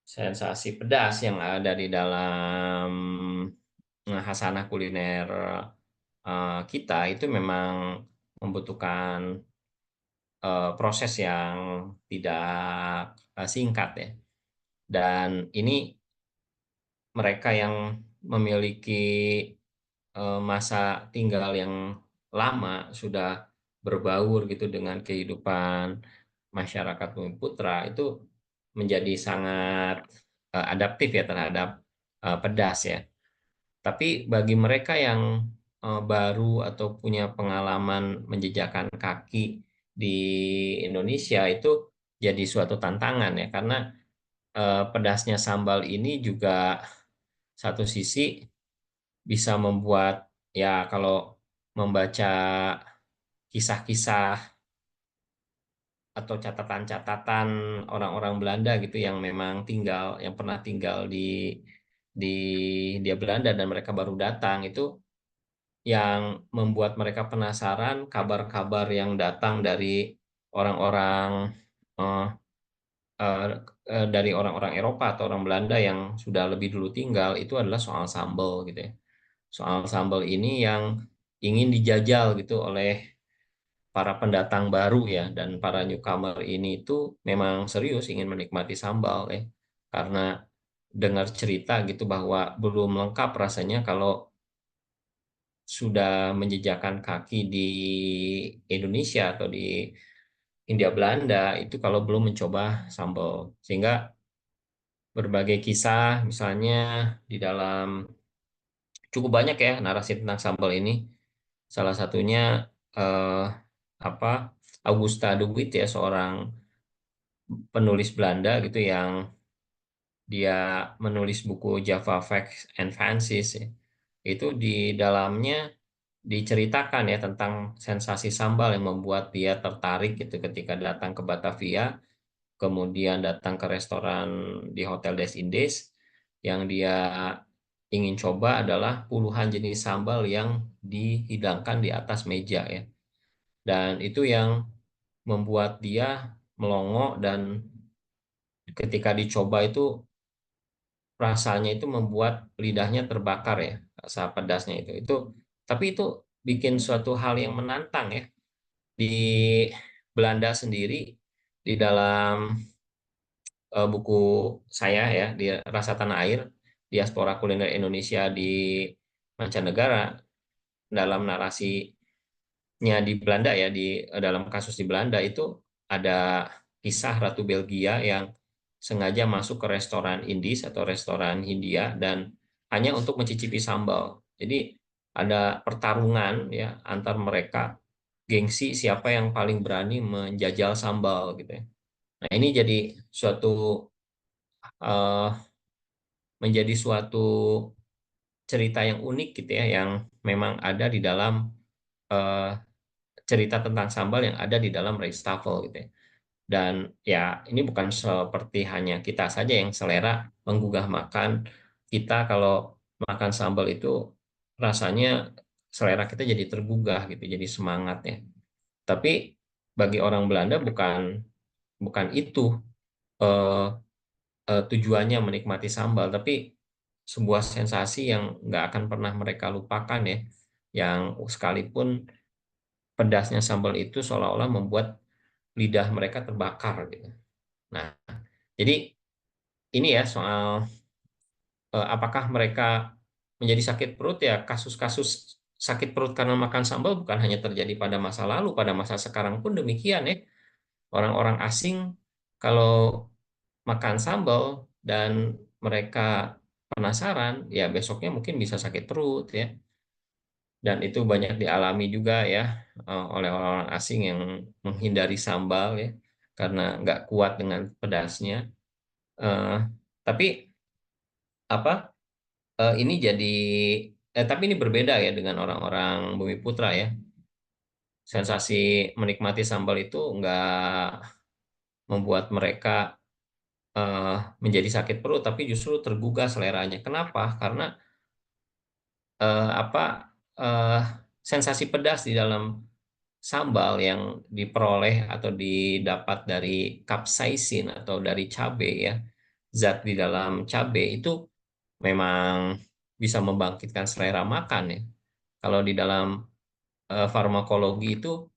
sensasi pedas yang ada di dalam khasanah kuliner kita itu memang membutuhkan proses yang tidak singkat ya. Dan ini mereka yang memiliki masa tinggal yang lama sudah berbaur gitu dengan kehidupan masyarakat Bumi Putra itu menjadi sangat adaptif ya terhadap pedas ya. Tapi bagi mereka yang baru atau punya pengalaman menjejakkan kaki di Indonesia itu jadi suatu tantangan ya, karena pedasnya sambal ini juga satu sisi bisa membuat ya, kalau membaca kisah-kisah atau catatan-catatan orang-orang Belanda gitu yang memang yang pernah tinggal di Hindia Belanda dan mereka baru datang, itu yang membuat mereka penasaran kabar-kabar yang datang dari orang-orang eh, eh, dari orang-orang Eropa atau orang Belanda yang sudah lebih dulu tinggal, itu adalah soal sambal gitu ya. Soal sambal ini yang ingin dijajal gitu oleh para pendatang baru ya, dan para newcomer ini itu memang serius ingin menikmati sambal ya, karena dengar cerita gitu bahwa belum lengkap rasanya kalau sudah menjejakkan kaki di Indonesia atau di Hindia Belanda itu kalau belum mencoba sambal. Sehingga berbagai kisah misalnya di dalam, cukup banyak ya narasi tentang sambal ini. Salah satunya eh, apa Augusta de Wit ya, seorang penulis Belanda gitu yang dia menulis buku Java Facts and Fancies ya. Itu di dalamnya diceritakan ya tentang sensasi sambal yang membuat dia tertarik gitu ketika datang ke Batavia, kemudian datang ke restoran di Hotel Des Indes. Yang dia ingin coba adalah puluhan jenis sambal yang dihidangkan di atas meja ya. Dan itu yang membuat dia melongo, dan ketika dicoba itu rasanya itu membuat lidahnya terbakar ya, rasa pedasnya itu. Tapi itu bikin suatu hal yang menantang ya. Di Belanda sendiri, di dalam buku saya ya, di Rasa Tanah Air, Diaspora Kuliner Indonesia di Mancanegara, dalam narasinya di Belanda ya, di dalam kasus di Belanda itu ada kisah Ratu Belgia yang sengaja masuk ke restoran Indies atau restoran Hindia dan hanya untuk mencicipi sambal. Jadi ada pertarungan ya antar mereka, gengsi siapa yang paling berani menjajal sambal gitu ya. Nah, ini jadi suatu eh, menjadi suatu cerita yang unik gitu ya, yang memang ada di dalam eh, cerita tentang sambal yang ada di dalam Reichstafel gitu ya. Dan ya ini bukan seperti hanya kita saja yang selera menggugah makan. Kita kalau makan sambal itu rasanya selera kita jadi tergugah gitu, jadi semangat ya. Tapi bagi orang Belanda bukan bukan itu eh, tujuannya menikmati sambal, tapi sebuah sensasi yang nggak akan pernah mereka lupakan ya, yang sekalipun pedasnya sambal itu seolah-olah membuat lidah mereka terbakar gitu. Nah, jadi ini ya soal apakah mereka menjadi sakit perut ya, kasus-kasus sakit perut karena makan sambal bukan hanya terjadi pada masa lalu, pada masa sekarang pun demikian ya. Orang-orang asing kalau makan sambal dan mereka penasaran, ya besoknya mungkin bisa sakit perut ya. Dan itu banyak dialami juga ya oleh orang-orang asing yang menghindari sambal ya karena nggak kuat dengan pedasnya. Eh, tapi apa? Ini jadi tapi ini berbeda ya dengan orang-orang Bumi Putra ya. Sensasi menikmati sambal itu nggak membuat mereka menjadi sakit perut, tapi justru tergugah seleranya. Kenapa? Karena apa eh, sensasi pedas di dalam sambal yang diperoleh atau didapat dari capsaicin atau dari cabai ya, zat di dalam cabai itu memang bisa membangkitkan selera makan ya. Kalau di dalam farmakologi itu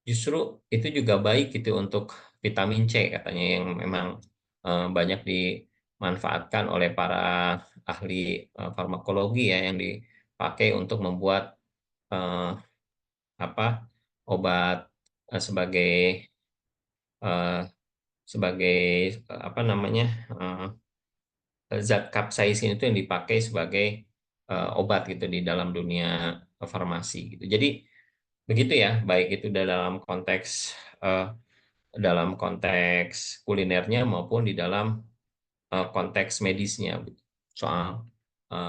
justru itu juga baik gitu untuk vitamin C katanya, yang memang banyak dimanfaatkan oleh para ahli farmakologi ya, yang dipakai untuk membuat eh, apa obat sebagai eh, sebagai apa namanya zat kapsaisin itu yang dipakai sebagai obat gitu di dalam dunia farmasi gitu. Jadi begitu ya, baik itu eh, dalam konteks kulinernya maupun di dalam konteks medisnya soal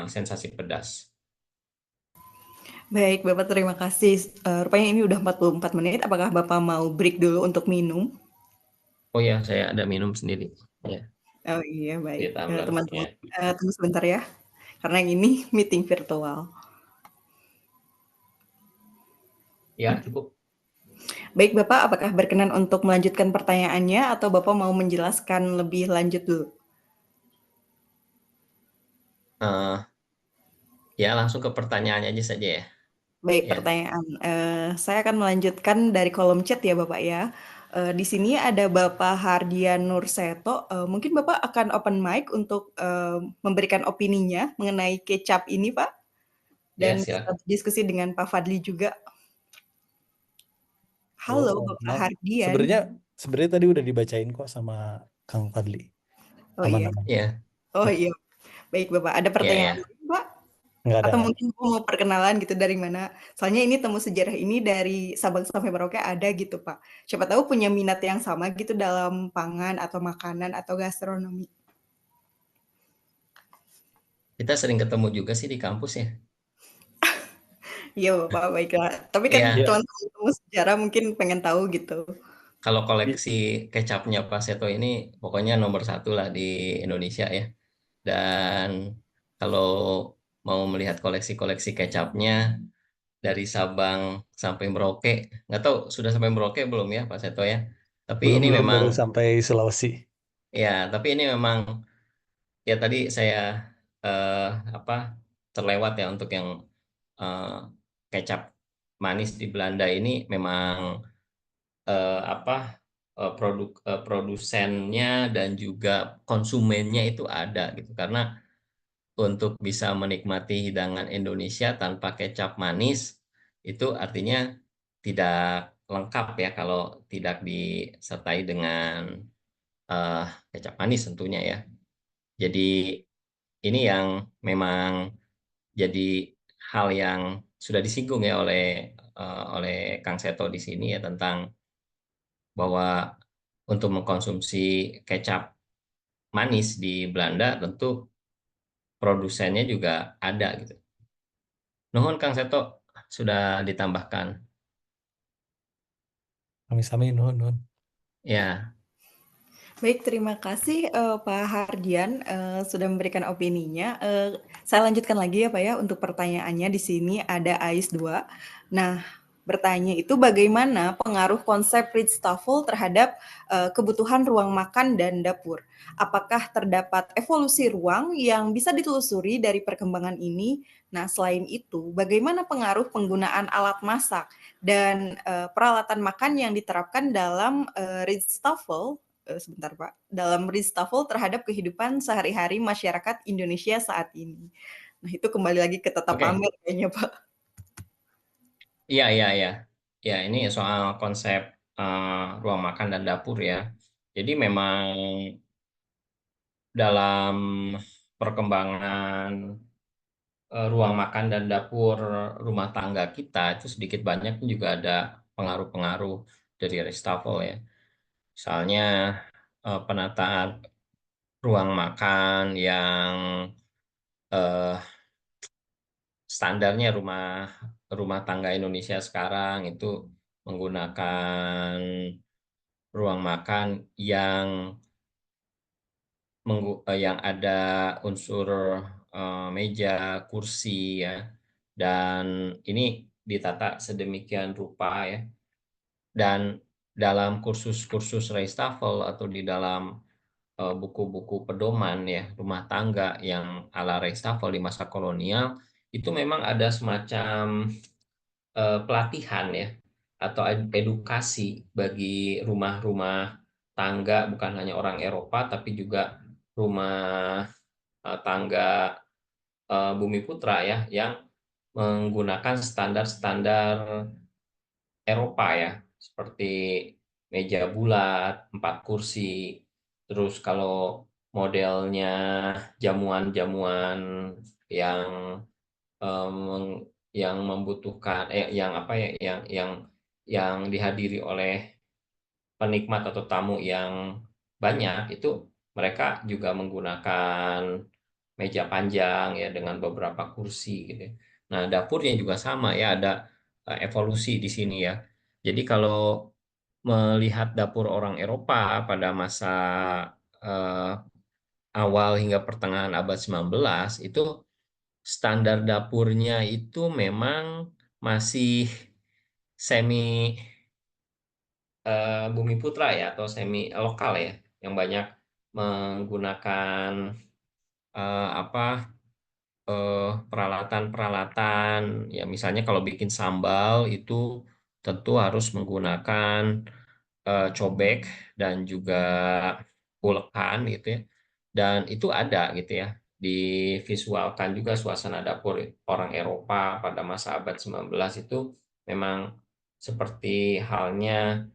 sensasi pedas. Baik, Bapak terima kasih. Rupanya ini udah 44 menit. Apakah Bapak mau break dulu untuk minum? Oh ya, saya ada minum sendiri. Ya, Oh iya, di baik. tumbler. Ya, Teman-teman, tunggu sebentar ya, karena yang ini meeting virtual. ya cukup. Baik, Bapak, apakah berkenan untuk melanjutkan pertanyaannya atau Bapak mau menjelaskan lebih lanjut dulu? Eh, ya langsung ke pertanyaannya aja saja ya. Baik, Ya, pertanyaan. Saya akan melanjutkan dari kolom chat ya, Bapak ya. Di sini ada Bapak Hardian Nurseto. Mungkin Bapak akan open mic untuk memberikan opininya mengenai kecap ini, Pak, dan ya bisa silakan. diskusi dengan Pak Fadli juga. Halo, Oh, Bapak maaf. Hardian. Sebenarnya tadi udah dibacain kok sama Kang Fadli. Oh iya, Aman-aman. Ya, oh iya. Baik, Bapak. Ada ya, pertanyaan ya. lagi, Pak? Nggak ada, Atau nggak ada. mungkin Bapak mau perkenalan gitu dari mana? Soalnya ini temu sejarah ini dari Sabang sampai Merauke ada gitu, Pak. Siapa tahu punya minat yang sama gitu dalam pangan atau makanan atau gastronomi. Kita sering ketemu juga sih di kampus ya. Iya, Bapak, baiklah. Tapi kan Ya, Ya, teman-teman sejarah mungkin pengen tahu gitu. kalau i- koleksi kecapnya Pak Seto ini pokoknya nomor satu lah di Indonesia ya. Dan kalau mau melihat koleksi-koleksi kecapnya dari Sabang sampai Merauke, nggak tahu sudah sampai Merauke belum ya Pak Seto ya. Tapi belum ini belum memang baru sampai Sulawesi. tapi ini memang ya tadi saya eh, apa terlewat ya untuk yang eh, kecap manis di Belanda ini memang apa produsennya dan juga konsumennya itu ada gitu karena untuk bisa menikmati hidangan Indonesia tanpa kecap manis itu artinya tidak lengkap ya kalau tidak disertai dengan eh, kecap manis tentunya ya. Jadi ini yang memang jadi hal yang sudah disinggung ya oleh Kang Seto di sini ya tentang bahwa untuk mengkonsumsi kecap manis di Belanda tentu produsennya juga ada gitu. Nuhun Kang Seto sudah ditambahkan. Kami-kami nuhun nuhun. Ya, Baik, terima kasih Pak Hardian sudah memberikan opininya. Saya lanjutkan lagi ya Pak ya untuk pertanyaannya di sini ada AIS 2. Nah, bertanya itu bagaimana pengaruh konsep Ritz-Tafel terhadap kebutuhan ruang makan dan dapur? Apakah terdapat evolusi ruang yang bisa ditelusuri dari perkembangan ini? Nah, selain itu, bagaimana pengaruh penggunaan alat masak dan peralatan makan yang diterapkan dalam Ritz-Tafel sebentar Pak, dalam Ritz-Tafel terhadap kehidupan sehari-hari masyarakat Indonesia saat ini. Nah, itu kembali lagi ke Tata oke. Pamer kayaknya Pak. Iya, iya, iya. Ya, ini soal konsep ruang makan dan dapur ya. Jadi memang dalam perkembangan ruang makan dan dapur rumah tangga kita itu sedikit banyak juga ada pengaruh-pengaruh dari Restafel ya. Misalnya penataan ruang makan yang eh, standarnya rumah rumah tangga Indonesia sekarang itu menggunakan ruang makan yang yang ada unsur meja, kursi ya. Dan ini ditata sedemikian rupa ya. Dan dalam kursus-kursus Reistafel atau di dalam buku-buku pedoman ya rumah tangga yang ala Reistafel di masa kolonial itu memang ada semacam pelatihan ya atau edukasi bagi rumah-rumah tangga bukan hanya orang Eropa tapi juga rumah tangga Bumi Putra ya yang menggunakan standar-standar Eropa ya seperti meja bulat, 4 kursi, terus kalau modelnya jamuan-jamuan yang yang membutuhkan yang apa ya yang dihadiri oleh penikmat atau tamu yang banyak itu mereka juga menggunakan meja panjang ya dengan beberapa kursi gitu ya. Nah, dapurnya juga sama ya ada evolusi di sini ya. Jadi kalau melihat dapur orang Eropa pada masa eh, awal hingga pertengahan abad 19 itu standar dapurnya itu memang masih semi Bumi Putra ya atau semi lokal ya yang banyak menggunakan apa peralatan-peralatan ya misalnya kalau bikin sambal itu tentu harus menggunakan cobek dan juga ulekan gitu ya dan itu ada gitu ya divisualkan juga suasana dapur orang Eropa pada masa abad 19 itu memang seperti halnya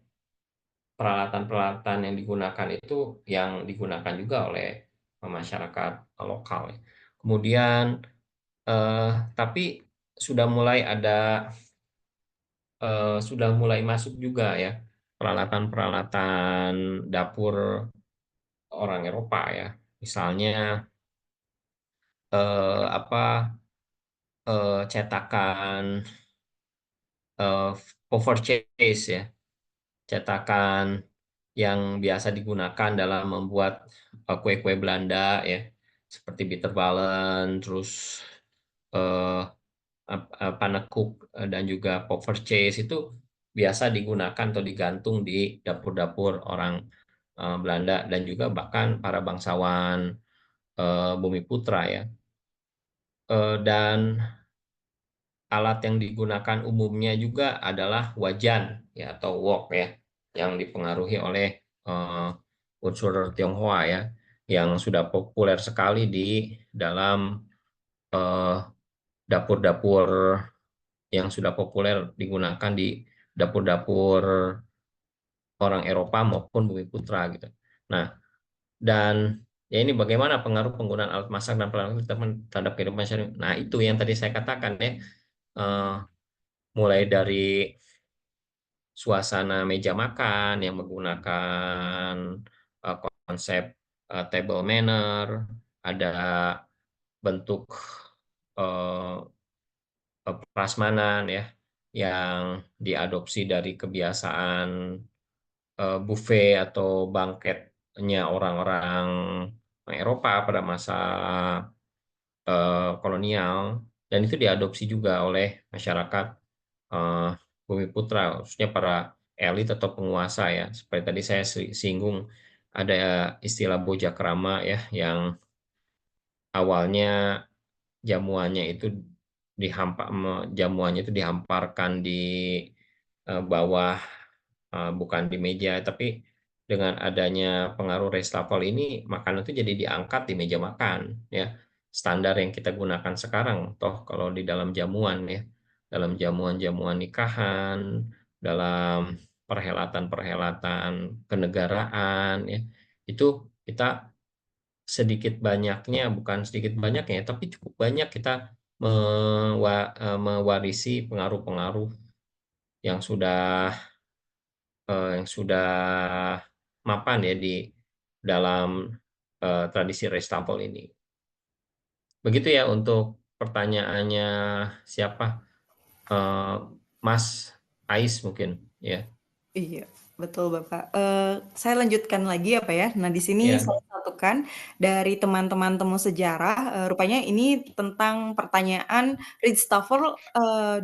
peralatan-peralatan yang digunakan itu yang digunakan juga oleh masyarakat lokal ya. Kemudian eh, tapi sudah mulai masuk juga ya peralatan-peralatan dapur orang Eropa ya. Misalnya apa cetakan Poffertjes ya, cetakan yang biasa digunakan dalam membuat kue-kue Belanda ya, seperti bitterballen, terus pannenkoek dan juga poffertjes itu biasa digunakan atau digantung di dapur-dapur orang Belanda dan juga bahkan para bangsawan Bumi Putra ya. Dan alat yang digunakan umumnya juga adalah wajan ya atau wok ya, yang dipengaruhi oleh unsur Tionghoa ya, yang sudah populer sekali di dalam dapur-dapur yang sudah populer digunakan di dapur-dapur orang Eropa maupun Bumi Putra gitu. Nah, dan ya ini bagaimana pengaruh penggunaan alat masak dan peralatan terhadap kehidupan masyarakat. Nah, itu yang tadi saya katakan ya, mulai dari suasana meja makan yang menggunakan konsep table manner, ada bentuk prasmanan ya yang diadopsi dari kebiasaan buffet atau banketnya orang-orang Eropa pada masa kolonial, dan itu diadopsi juga oleh masyarakat Bumi Putra, khususnya para elit atau penguasa ya. Seperti tadi saya singgung ada istilah boja krama ya, yang awalnya jamuannya itu dihamparkan di bawah, bukan di meja, tapi dengan adanya pengaruh Restafel ini makanan itu jadi diangkat di meja makan ya, standar yang kita gunakan sekarang toh kalau di dalam jamuan ya, dalam jamuan-jamuan nikahan, dalam perhelatan-perhelatan kenegaraan ya, itu kita sedikit banyaknya, bukan sedikit banyaknya tapi cukup banyak kita mewarisi pengaruh-pengaruh yang sudah mapan ya di dalam tradisi Restafel ini. Begitu ya untuk pertanyaannya siapa, Mas Ais mungkin ya. Iya, betul Bapak. Saya lanjutkan lagi ya Pak ya. Nah di sini Ya. saya satukan dari teman-teman temu sejarah, rupanya ini tentang pertanyaan Ritstafel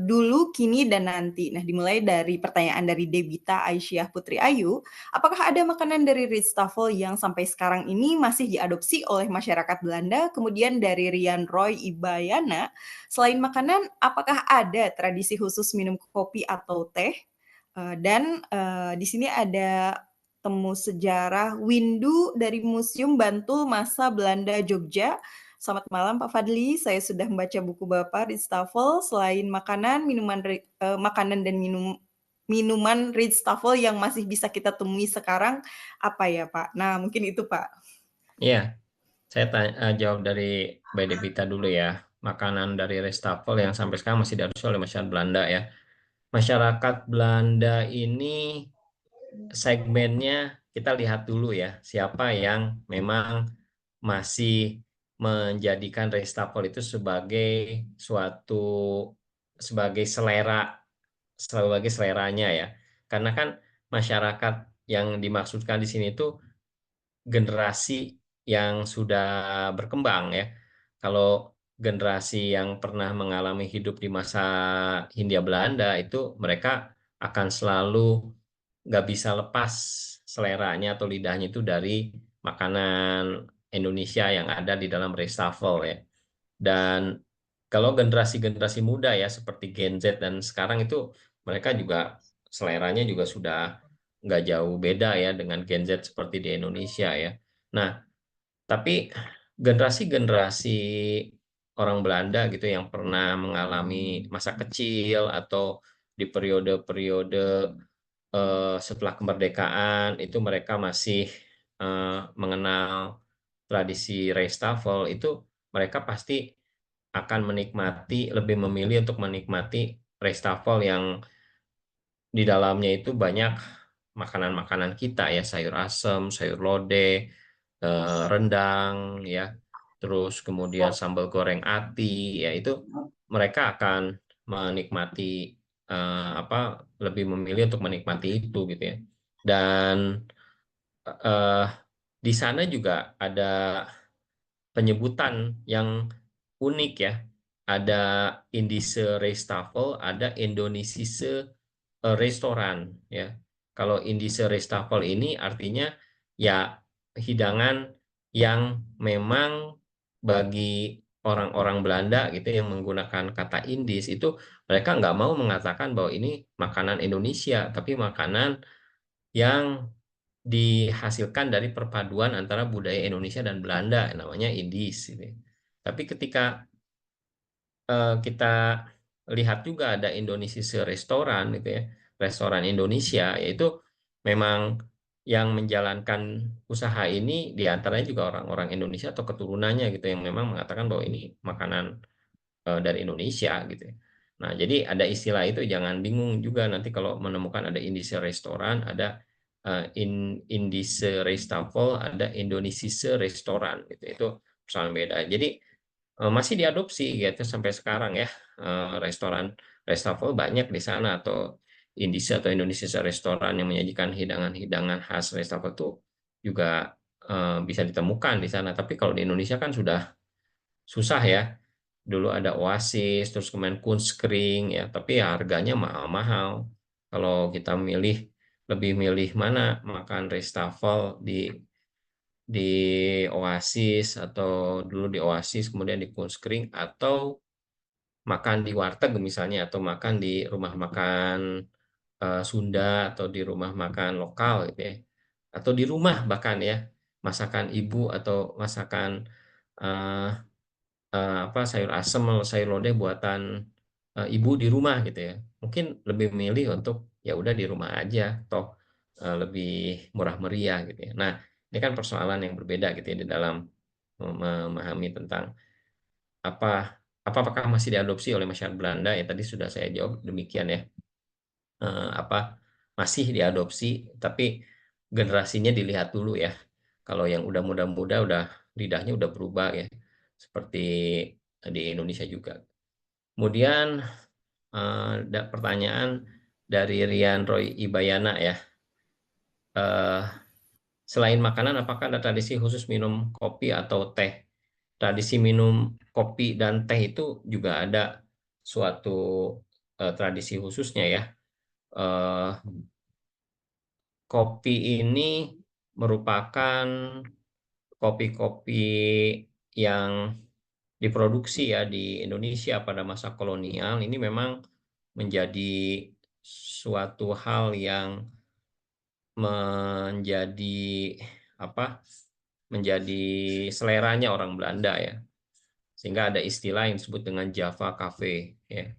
dulu, kini, dan nanti. Nah dimulai dari pertanyaan dari Debita Aisyah Putri Ayu, apakah ada makanan dari Ritstafel yang sampai sekarang ini masih diadopsi oleh masyarakat Belanda? Kemudian dari Rian Roy Ibayana, selain makanan, apakah ada tradisi khusus minum kopi atau teh? Dan di sini ada temu sejarah Windu dari Museum Bantul Masa Belanda Jogja. Selamat malam Pak Fadli, saya sudah membaca buku Bapak Ritstafel. Selain makanan, makanan dan minuman Ritstafel yang masih bisa kita temui sekarang, apa ya Pak? Nah mungkin itu Pak. Iya, saya jawab dari Mbak Devita dulu ya. Makanan dari Restafel yang sampai sekarang masih diadopsi oleh masyarakat Belanda ya. Masyarakat Belanda ini segmennya kita lihat dulu ya, siapa yang memang masih menjadikan Restafel itu sebagai seleranya ya. Karena kan masyarakat yang dimaksudkan di sini itu generasi yang sudah berkembang ya. Kalau generasi yang pernah mengalami hidup di masa Hindia Belanda itu mereka akan selalu nggak bisa lepas seleranya atau lidahnya itu dari makanan Indonesia yang ada di dalam Restafel ya. Dan kalau generasi-generasi muda ya seperti Gen Z dan sekarang itu mereka juga seleranya juga sudah nggak jauh beda ya dengan Gen Z seperti di Indonesia ya. Nah, tapi generasi-generasi orang Belanda gitu yang pernah mengalami masa kecil atau di periode-periode setelah kemerdekaan itu mereka masih mengenal tradisi Restafel, itu mereka pasti akan lebih memilih untuk menikmati Restafel yang di dalamnya itu banyak makanan-makanan kita ya, sayur asem, sayur lodeh, rendang ya, terus kemudian sambal goreng ati ya, itu mereka akan menikmati lebih memilih untuk menikmati itu gitu ya. Dan di sana juga ada penyebutan yang unik ya. Ada Indische Reistafel, ada Indonesische restoran ya. Kalau Indische Reistafel ini artinya ya hidangan yang memang bagi orang-orang Belanda gitu yang menggunakan kata Indis itu mereka nggak mau mengatakan bahwa ini makanan Indonesia, tapi makanan yang dihasilkan dari perpaduan antara budaya Indonesia dan Belanda, namanya Indis gitu. Tapi ketika kita lihat juga ada Indonesia restoran gitu ya, restoran Indonesia, yaitu memang yang menjalankan usaha ini diantaranya juga orang-orang Indonesia atau keturunannya gitu yang memang mengatakan bahwa ini makanan dari Indonesia gitu ya. Nah, jadi ada istilah itu, jangan bingung juga nanti kalau menemukan ada Indische restoran, ada Indische Reistafel, ada Indonesische restoran gitu. Itu persoalan beda. Jadi masih diadopsi gitu sampai sekarang ya. Restoran Reistafel banyak di sana, atau Indische atau Indonesische restoran yang menyajikan hidangan-hidangan khas Reistafel itu juga bisa ditemukan di sana. Tapi kalau di Indonesia kan sudah susah ya. Dulu ada Oasis, terus kemudian Kunskring ya, tapi ya harganya mahal-mahal. Kalau kita lebih milih mana makan Reistafel di Oasis, atau dulu di Oasis kemudian di Kunskring, atau makan di warteg misalnya, atau makan di rumah makan Sunda, atau di rumah makan lokal gitu ya, atau di rumah bahkan ya, masakan ibu atau masakan eh, sayur asem atau sayur lodeh buatan ibu di rumah gitu ya. Mungkin lebih milih untuk ya udah di rumah aja, toh lebih murah meriah gitu ya. Nah, ini kan persoalan yang berbeda gitu ya di dalam memahami tentang apa apakah masih diadopsi oleh masyarakat Belanda, ya tadi sudah saya jawab demikian ya. Apa masih diadopsi, tapi generasinya dilihat dulu ya. Kalau yang udah muda-muda udah lidahnya udah berubah ya, seperti di Indonesia juga. Kemudian ada pertanyaan dari Rian Roy Ibayana ya. Selain makanan, apakah ada tradisi khusus minum kopi atau teh? Tradisi minum kopi dan teh itu juga ada suatu tradisi khususnya ya. Eh, Kopi ini merupakan kopi-kopi yang diproduksi ya di Indonesia pada masa kolonial. Ini memang menjadi suatu hal yang menjadi apa? Menjadi seleranya orang Belanda ya. Sehingga ada istilah yang disebut dengan Java Cafe ya.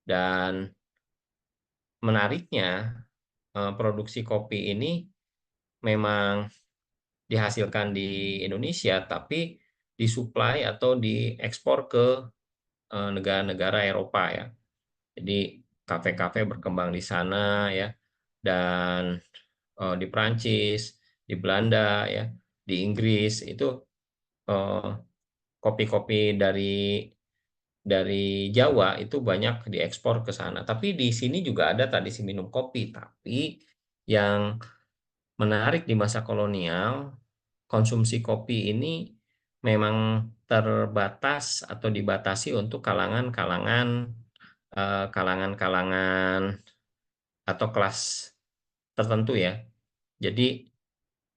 Dan menariknya produksi kopi ini memang dihasilkan di Indonesia, tapi disuplai atau diekspor ke negara-negara Eropa ya. Jadi kafe-kafe berkembang di sana ya, dan di Prancis, di Belanda ya, di Inggris itu eh, kopi-kopi dari Jawa itu banyak diekspor ke sana. Tapi di sini juga ada tradisi minum kopi, tapi yang menarik di masa kolonial, konsumsi kopi ini memang terbatas atau dibatasi untuk kalangan-kalangan atau kelas tertentu ya. Jadi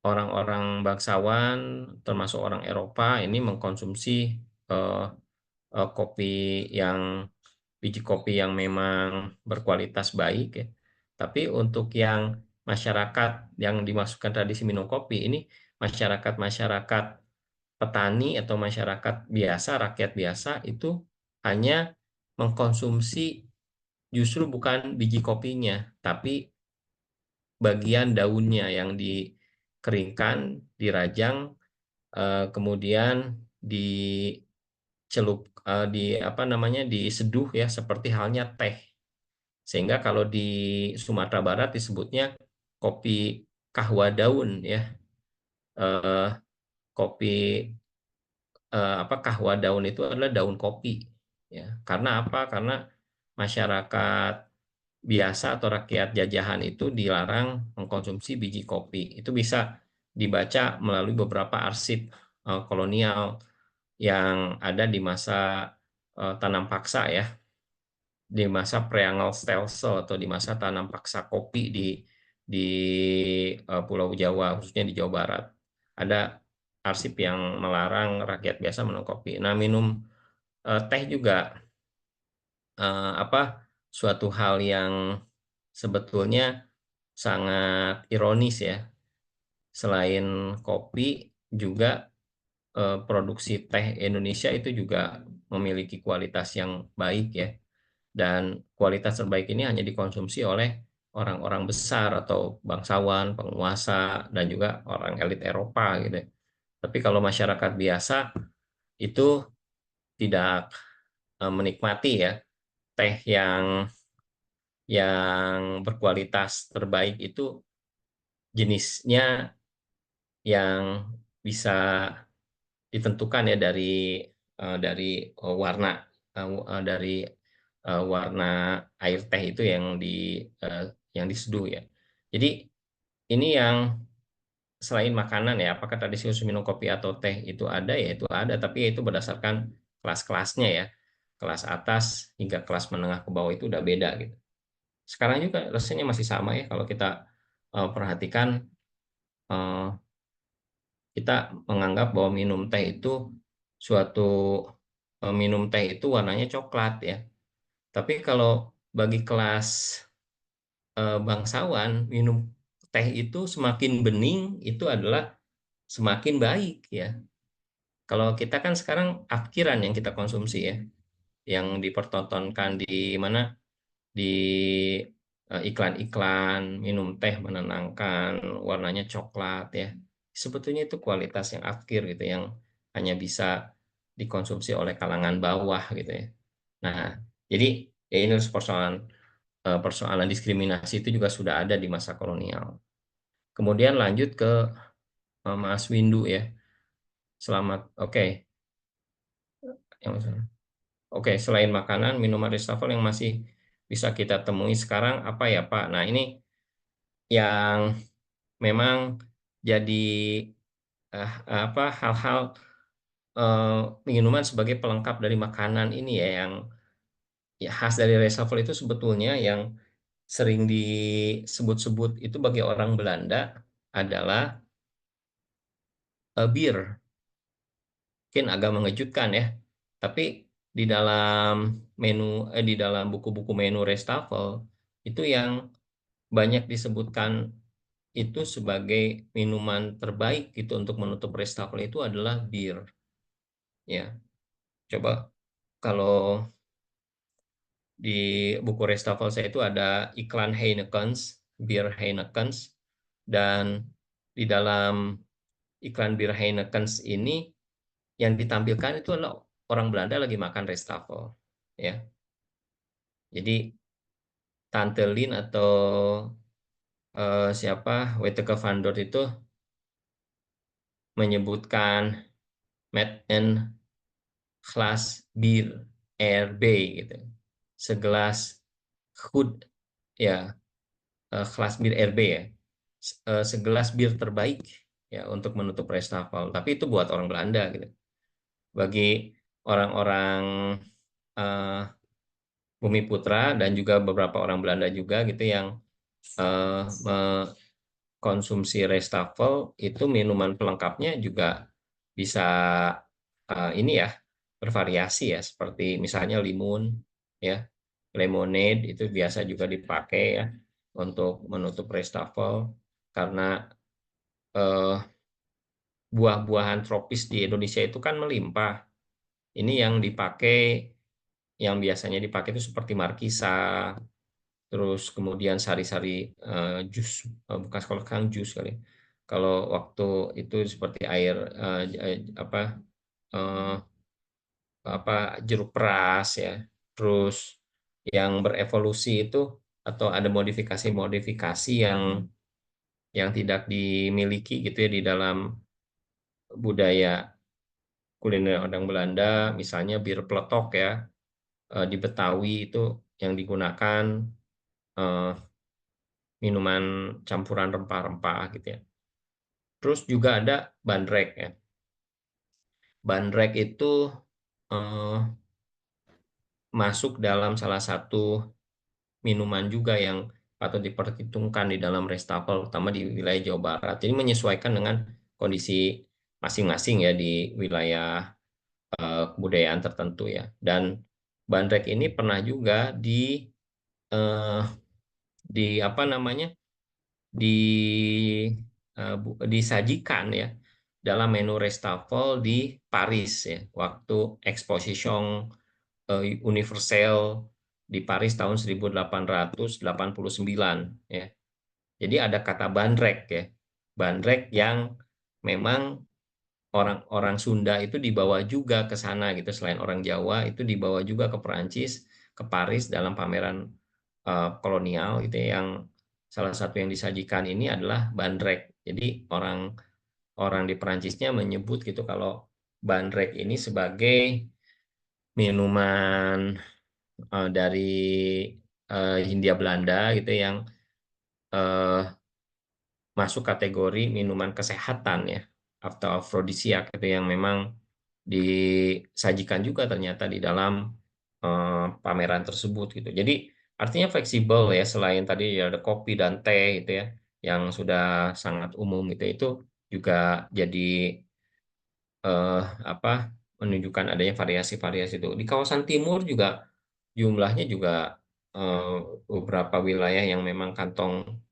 orang-orang bangsawan termasuk orang Eropa ini mengkonsumsi eh, kopi yang biji kopi yang memang berkualitas baik ya. Tapi untuk yang masyarakat yang dimasukkan tradisi minum kopi ini, masyarakat-masyarakat petani atau masyarakat biasa, rakyat biasa itu hanya mengkonsumsi justru bukan biji kopinya, tapi bagian daunnya yang dikeringkan, dirajang, kemudian diseduh ya, seperti halnya teh. Sehingga kalau di Sumatera Barat disebutnya kopi kahwa daun ya. Eh, Kopi kahwa daun itu adalah daun kopi ya. Karena apa? Karena masyarakat biasa atau rakyat jajahan itu dilarang mengkonsumsi biji kopi. Itu bisa dibaca melalui beberapa arsip kolonial yang ada di masa tanam paksa ya, di masa preanal stelsel atau di masa tanam paksa kopi di Pulau Jawa, khususnya di Jawa Barat. Ada arsip yang melarang rakyat biasa minum kopi. Nah, minum teh juga suatu hal yang sebetulnya sangat ironis ya. Selain kopi juga produksi teh Indonesia itu juga memiliki kualitas yang baik ya. Dan kualitas terbaik ini hanya dikonsumsi oleh orang-orang besar atau bangsawan, penguasa, dan juga orang elit Eropa gitu. Tapi kalau masyarakat biasa itu tidak menikmati ya teh yang berkualitas terbaik itu jenisnya yang bisa ditentukan ya dari warna air teh itu yang diseduh ya. Jadi ini yang selain makanan ya, apakah tradisi khusus minum kopi atau teh itu ada ya, itu ada, tapi itu berdasarkan kelas-kelasnya ya. Kelas atas hingga kelas menengah ke bawah itu udah beda gitu. Sekarang juga rasanya masih sama ya kalau kita perhatikan, kita menganggap bahwa minum teh itu minum teh itu warnanya coklat ya. Tapi kalau bagi kelas bangsawan, minum teh itu semakin bening itu adalah semakin baik ya. Kalau kita kan sekarang afkiran yang kita konsumsi ya, yang dipertontonkan di mana, di iklan-iklan minum teh menenangkan, warnanya coklat ya. Sebetulnya itu kualitas yang afkir gitu, yang hanya bisa dikonsumsi oleh kalangan bawah gitu ya. Nah, jadi ya ini persoalan diskriminasi itu juga sudah ada di masa kolonial. Kemudian lanjut ke Mas Windu ya. Selamat, oke. Oke, selain makanan, minuman wastafel yang masih bisa kita temui sekarang apa ya Pak? Nah ini yang memang jadi hal-hal minuman sebagai pelengkap dari makanan ini ya, yang ya, khas dari wastafel itu sebetulnya yang sering disebut-sebut itu bagi orang Belanda adalah bir. Mungkin agak mengejutkan ya, tapi di dalam buku-buku menu wastafel itu yang banyak disebutkan itu sebagai minuman terbaik gitu untuk menutup wastafel itu adalah bir ya. Coba kalau di buku wastafel saya itu ada iklan Heineken's, bir Heineken's, dan di dalam iklan bir Heineken's ini yang ditampilkan itu adalah orang Belanda lagi makan wastafel ya. Jadi Tante Lin atau siapa Weteke van Dort itu menyebutkan met en glas bir RB gitu. Segelas goed ya, gelas bir RB ya. Segelas bir terbaik ya untuk menutup wastafel. Tapi itu buat orang Belanda gitu. Bagi orang-orang Bumi Putra dan juga beberapa orang Belanda juga gitu yang mengkonsumsi wastafel, itu minuman pelengkapnya juga bisa ini ya, bervariasi ya, seperti misalnya limun ya, lemonade itu biasa juga dipakai ya untuk menutup wastafel, karena buah-buahan tropis di Indonesia itu kan melimpah. Ini yang biasanya dipakai itu seperti markisa, terus kemudian sari-sari jus, bukan kalau sekarang jus kali. Kalau waktu itu seperti air jeruk peras ya. Terus yang berevolusi itu atau ada modifikasi-modifikasi yang tidak dimiliki gitu ya di dalam budaya kuliner orang Belanda, misalnya bir peletok ya, di Betawi itu yang digunakan minuman campuran rempah-rempah gitu ya. Terus juga ada bandrek ya. Bandrek itu masuk dalam salah satu minuman juga yang patut diperhitungkan di dalam restafel, terutama di wilayah Jawa Barat. Jadi menyesuaikan dengan kondisi masing-masing ya di wilayah kebudayaan tertentu ya. Dan bandrek ini pernah juga di apa namanya disajikan ya dalam menu restafel di Paris ya waktu Exposition Universelle di Paris tahun 1889 ya. Jadi ada kata bandrek ya. Bandrek yang memang orang-orang Sunda itu dibawa juga ke sana gitu, selain orang Jawa itu dibawa juga ke Perancis, ke Paris dalam pameran kolonial gitu ya, yang salah satu yang disajikan ini adalah bandrek. Jadi orang di Perancisnya menyebut gitu kalau bandrek ini sebagai minuman dari Hindia Belanda gitu yang masuk kategori minuman kesehatan ya atau afrodisiak itu yang memang disajikan juga ternyata di dalam pameran tersebut gitu. Jadi artinya fleksibel ya, selain tadi ya ada kopi dan teh gitu ya yang sudah sangat umum gitu, itu juga jadi apa menunjukkan adanya variasi-variasi itu. Di kawasan timur juga jumlahnya juga beberapa wilayah yang memang kantong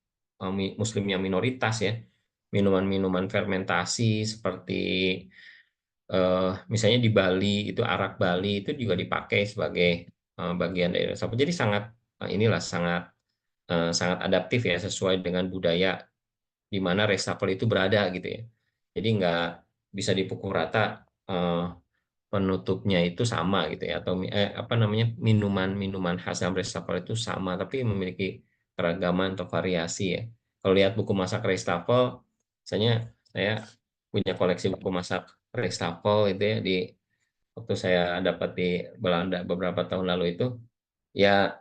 muslimnya minoritas ya. Minuman-minuman fermentasi seperti misalnya di Bali itu arak Bali itu juga dipakai sebagai bagian dari restafel. Jadi sangat inilah sangat adaptif ya, sesuai dengan budaya di mana restafel itu berada gitu ya. Jadi nggak bisa dipukul rata penutupnya itu sama gitu ya, atau apa namanya minuman-minuman khas dalam restafel itu sama, tapi memiliki keragaman atau variasi ya. Kalau lihat buku masak restafel, misalnya saya punya koleksi buku masak restafel itu ya, di waktu saya dapat di Belanda beberapa tahun lalu itu, ya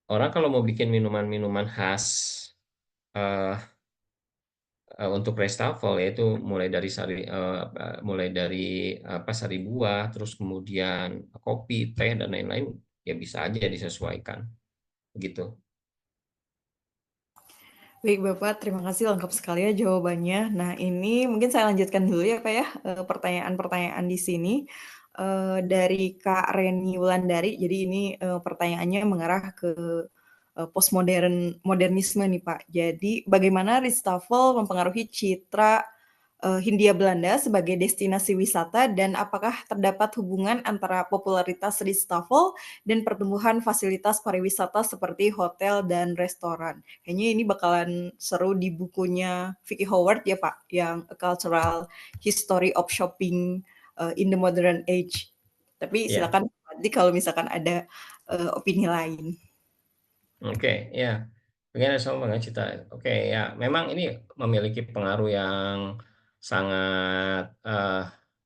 orang kalau mau bikin minuman-minuman khas eh, untuk restafel yaitu mulai dari apa sari buah, terus kemudian kopi, teh dan lain-lain, ya bisa aja disesuaikan gitu. Baik Bapak, terima kasih lengkap sekali ya jawabannya. Nah ini mungkin saya lanjutkan dulu ya Pak ya, pertanyaan-pertanyaan di sini. Dari Kak Reni Wulandari, jadi ini pertanyaannya mengarah ke modernisme nih Pak. Jadi bagaimana Restafel mempengaruhi citra Hindia Belanda sebagai destinasi wisata dan apakah terdapat hubungan antara popularitas Restafel dan pertumbuhan fasilitas pariwisata seperti hotel dan restoran. Kayaknya ini bakalan seru di bukunya Vicky Howard ya Pak, yang A Cultural History of Shopping in the Modern Age. Tapi Ya, silakan nanti kalau misalkan ada opini lain. oke, ya. Begini soal cita. Oke, ya. Memang ini memiliki pengaruh yang sangat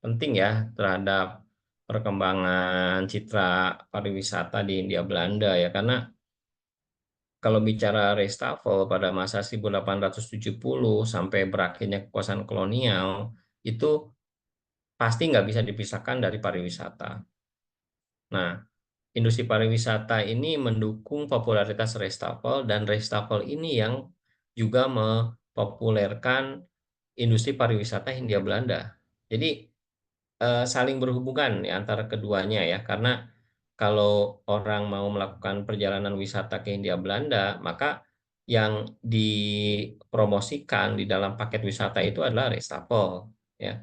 penting ya terhadap perkembangan citra pariwisata di Hindia Belanda ya, karena kalau bicara restafel pada masa 1870 sampai berakhirnya kekuasaan kolonial, itu pasti nggak bisa dipisahkan dari pariwisata. Nah, industri pariwisata ini mendukung popularitas restafel, dan restafel ini yang juga mempopulerkan industri pariwisata Hindia Belanda. Jadi saling berhubungan ya antara keduanya ya, karena kalau orang mau melakukan perjalanan wisata ke Hindia Belanda, maka yang dipromosikan di dalam paket wisata itu adalah restafel ya.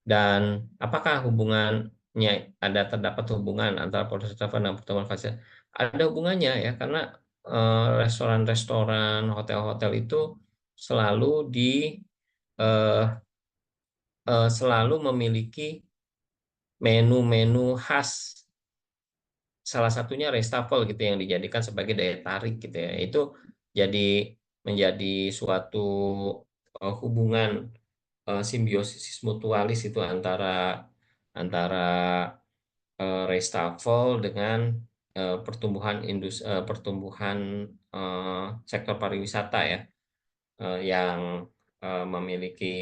Dan apakah hubungannya, terdapat hubungan antara restafel dan pertumbuhan fasilitas? Ada hubungannya ya, karena restoran-restoran, hotel-hotel itu selalu eh, selalu memiliki menu-menu khas, salah satunya restafel gitu yang dijadikan sebagai daya tarik gitu ya. Itu jadi menjadi suatu hubungan simbiosis mutualis itu antara antara restafel dengan pertumbuhan sektor pariwisata ya, yang memiliki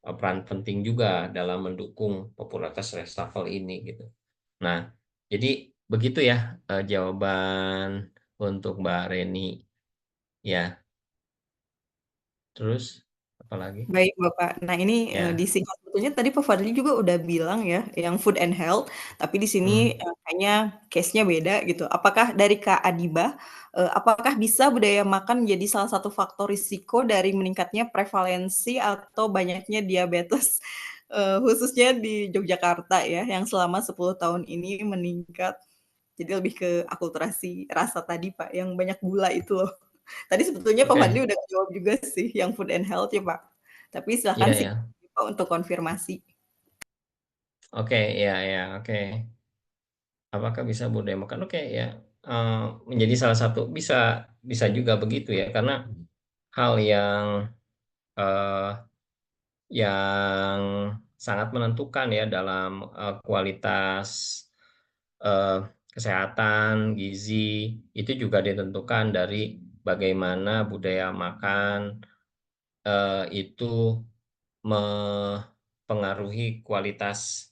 peran penting juga dalam mendukung popularitas Restafel ini gitu. Nah, jadi begitu ya jawaban untuk Mbak Reni ya. Terus apa lagi? Baik Bapak. Nah ini Ya. disingkat sebetulnya tadi Pak Fadli juga udah bilang ya, yang food and health, tapi di sini Hmm. kayaknya case-nya beda gitu. Apakah dari Kak Adibah, apakah bisa budaya makan menjadi salah satu faktor risiko dari meningkatnya prevalensi atau banyaknya diabetes, khususnya di Yogyakarta ya, yang selama 10 tahun ini meningkat. Jadi lebih ke akulturasi rasa tadi Pak, yang banyak gula itu loh. Tadi sebetulnya Pak Fadli Oke. udah jawab juga sih yang food and health ya Pak. Tapi silahkan Iya sih ya. Pak untuk konfirmasi. Oke, ya ya, oke. Apakah bisa budaya makan? Oke ya, menjadi salah satu bisa juga begitu ya, karena hal eh, yang sangat menentukan ya dalam kualitas eh, kesehatan, gizi, itu juga ditentukan dari bagaimana budaya makan itu mempengaruhi kualitas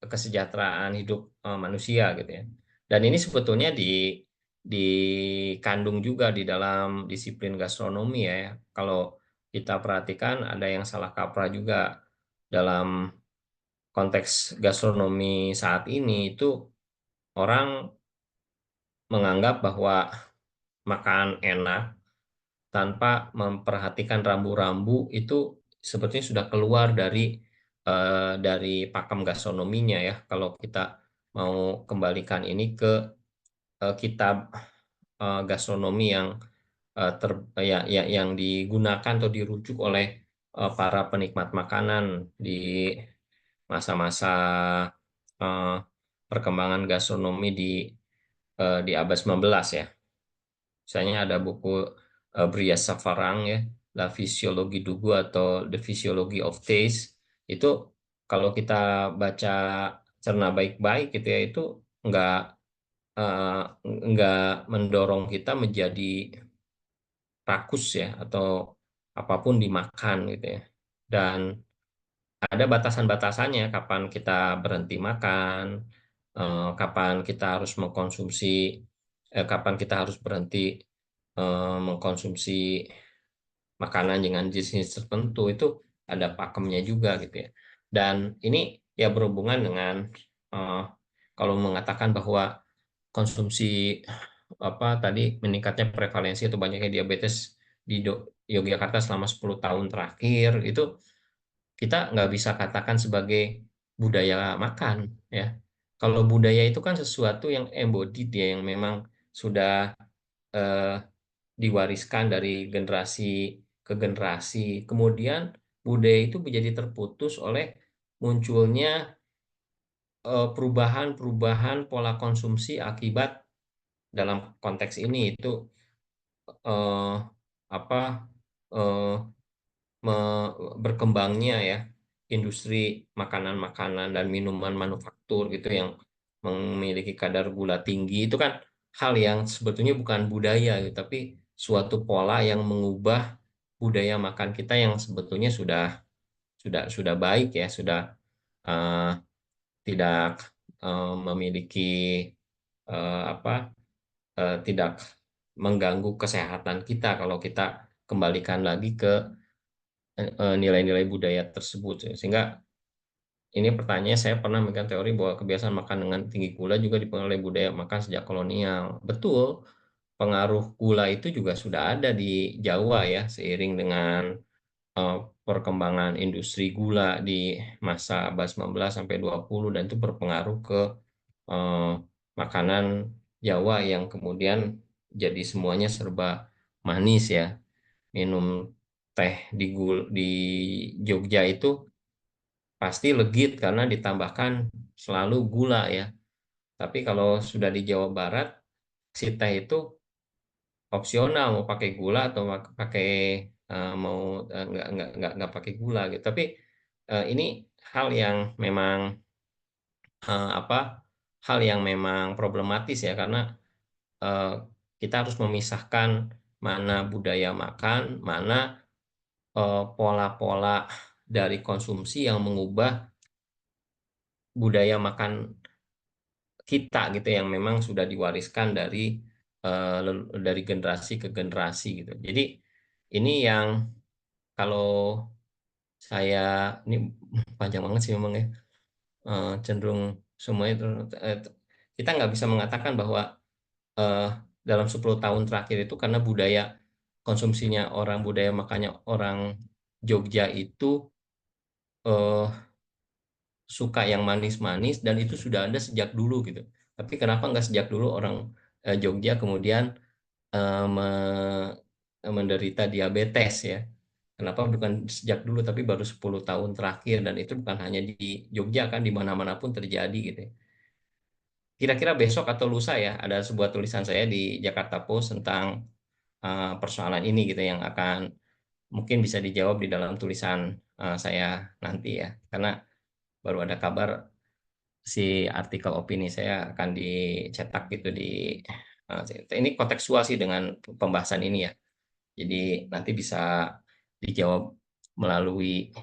kesejahteraan hidup manusia gitu ya. Dan ini sebetulnya dikandung juga di dalam disiplin gastronomi ya. Kalau kita perhatikan ada yang salah kaprah juga dalam konteks gastronomi saat ini, itu orang menganggap bahwa makan enak tanpa memperhatikan rambu-rambu itu sebetulnya sudah keluar dari pakem gastronominya ya. Kalau kita mau kembalikan ini ke kitab gastronomi yang yang digunakan atau dirujuk oleh para penikmat makanan di masa-masa eh, perkembangan gastronomi di abad 19 ya. Misalnya ada buku Bria Safarang ya, La Physiologie du Goût atau The Physiology of Taste. Itu kalau kita baca, cerna baik-baik gitu ya, itu nggak eh, nggak mendorong kita menjadi rakus ya atau apapun dimakan gitu ya. Dan ada batasan-batasannya kapan kita berhenti makan, kapan kita harus kapan kita harus berhenti mengkonsumsi makanan dengan jenis tertentu, itu ada pakemnya juga gitu ya. Dan ini ya berhubungan dengan eh, kalau mengatakan bahwa konsumsi apa tadi meningkatnya prevalensi atau banyaknya diabetes di Yogyakarta selama 10 tahun terakhir, itu kita nggak bisa katakan sebagai budaya makan ya. Kalau budaya itu kan sesuatu yang embodied ya, yang memang sudah eh, diwariskan dari generasi ke generasi. Kemudian budaya itu menjadi terputus oleh munculnya perubahan-perubahan pola konsumsi akibat dalam konteks ini itu eh, apa eh, berkembangnya ya industri makanan-makanan dan minuman manufaktur gitu yang memiliki kadar gula tinggi. Itu kan hal yang sebetulnya bukan budaya gitu, tapi suatu pola yang mengubah budaya makan kita yang sebetulnya sudah baik ya, sudah eh, tidak memiliki apa tidak mengganggu kesehatan kita kalau kita kembalikan lagi ke nilai-nilai budaya tersebut. Sehingga ini pertanyaannya, saya pernah memegang teori bahwa kebiasaan makan dengan tinggi gula juga dipengaruhi oleh budaya makan sejak kolonial. Betul, pengaruh gula itu juga sudah ada di Jawa ya, seiring dengan eh, perkembangan industri gula di masa abad 19 sampai 20, dan itu berpengaruh ke eh, makanan Jawa yang kemudian jadi semuanya serba manis ya. Minum teh di Jogja itu pasti legit karena ditambahkan selalu gula ya. Tapi kalau sudah di Jawa Barat, si teh itu opsional mau pakai gula atau pakai mau nggak pakai gula gitu. Tapi ini hal yang memang apa hal yang memang problematis ya, karena eh, kita harus memisahkan mana budaya makan, mana pola-pola dari konsumsi yang mengubah budaya makan kita gitu yang memang sudah diwariskan dari generasi ke generasi gitu. Jadi ini yang kalau ini panjang banget sih memang ya, cenderung semuanya kita nggak bisa mengatakan bahwa dalam 10 tahun terakhir itu karena budaya konsumsinya budaya makannya orang Jogja itu eh, suka yang manis-manis dan itu sudah ada sejak dulu gitu. Tapi kenapa nggak sejak dulu orang Jogja kemudian menderita diabetes ya? Kenapa bukan sejak dulu tapi baru 10 tahun terakhir, dan itu bukan hanya di Jogja kan, di mana-mana pun terjadi gitu ya. Kira-kira besok atau lusa ya ada sebuah tulisan saya di Jakarta Post tentang persoalan ini gitu yang akan mungkin bisa dijawab di dalam tulisan saya nanti ya. Karena baru ada kabar si artikel opini saya akan dicetak gitu ini kontekstual sih dengan pembahasan ini ya. Jadi nanti bisa dijawab melalui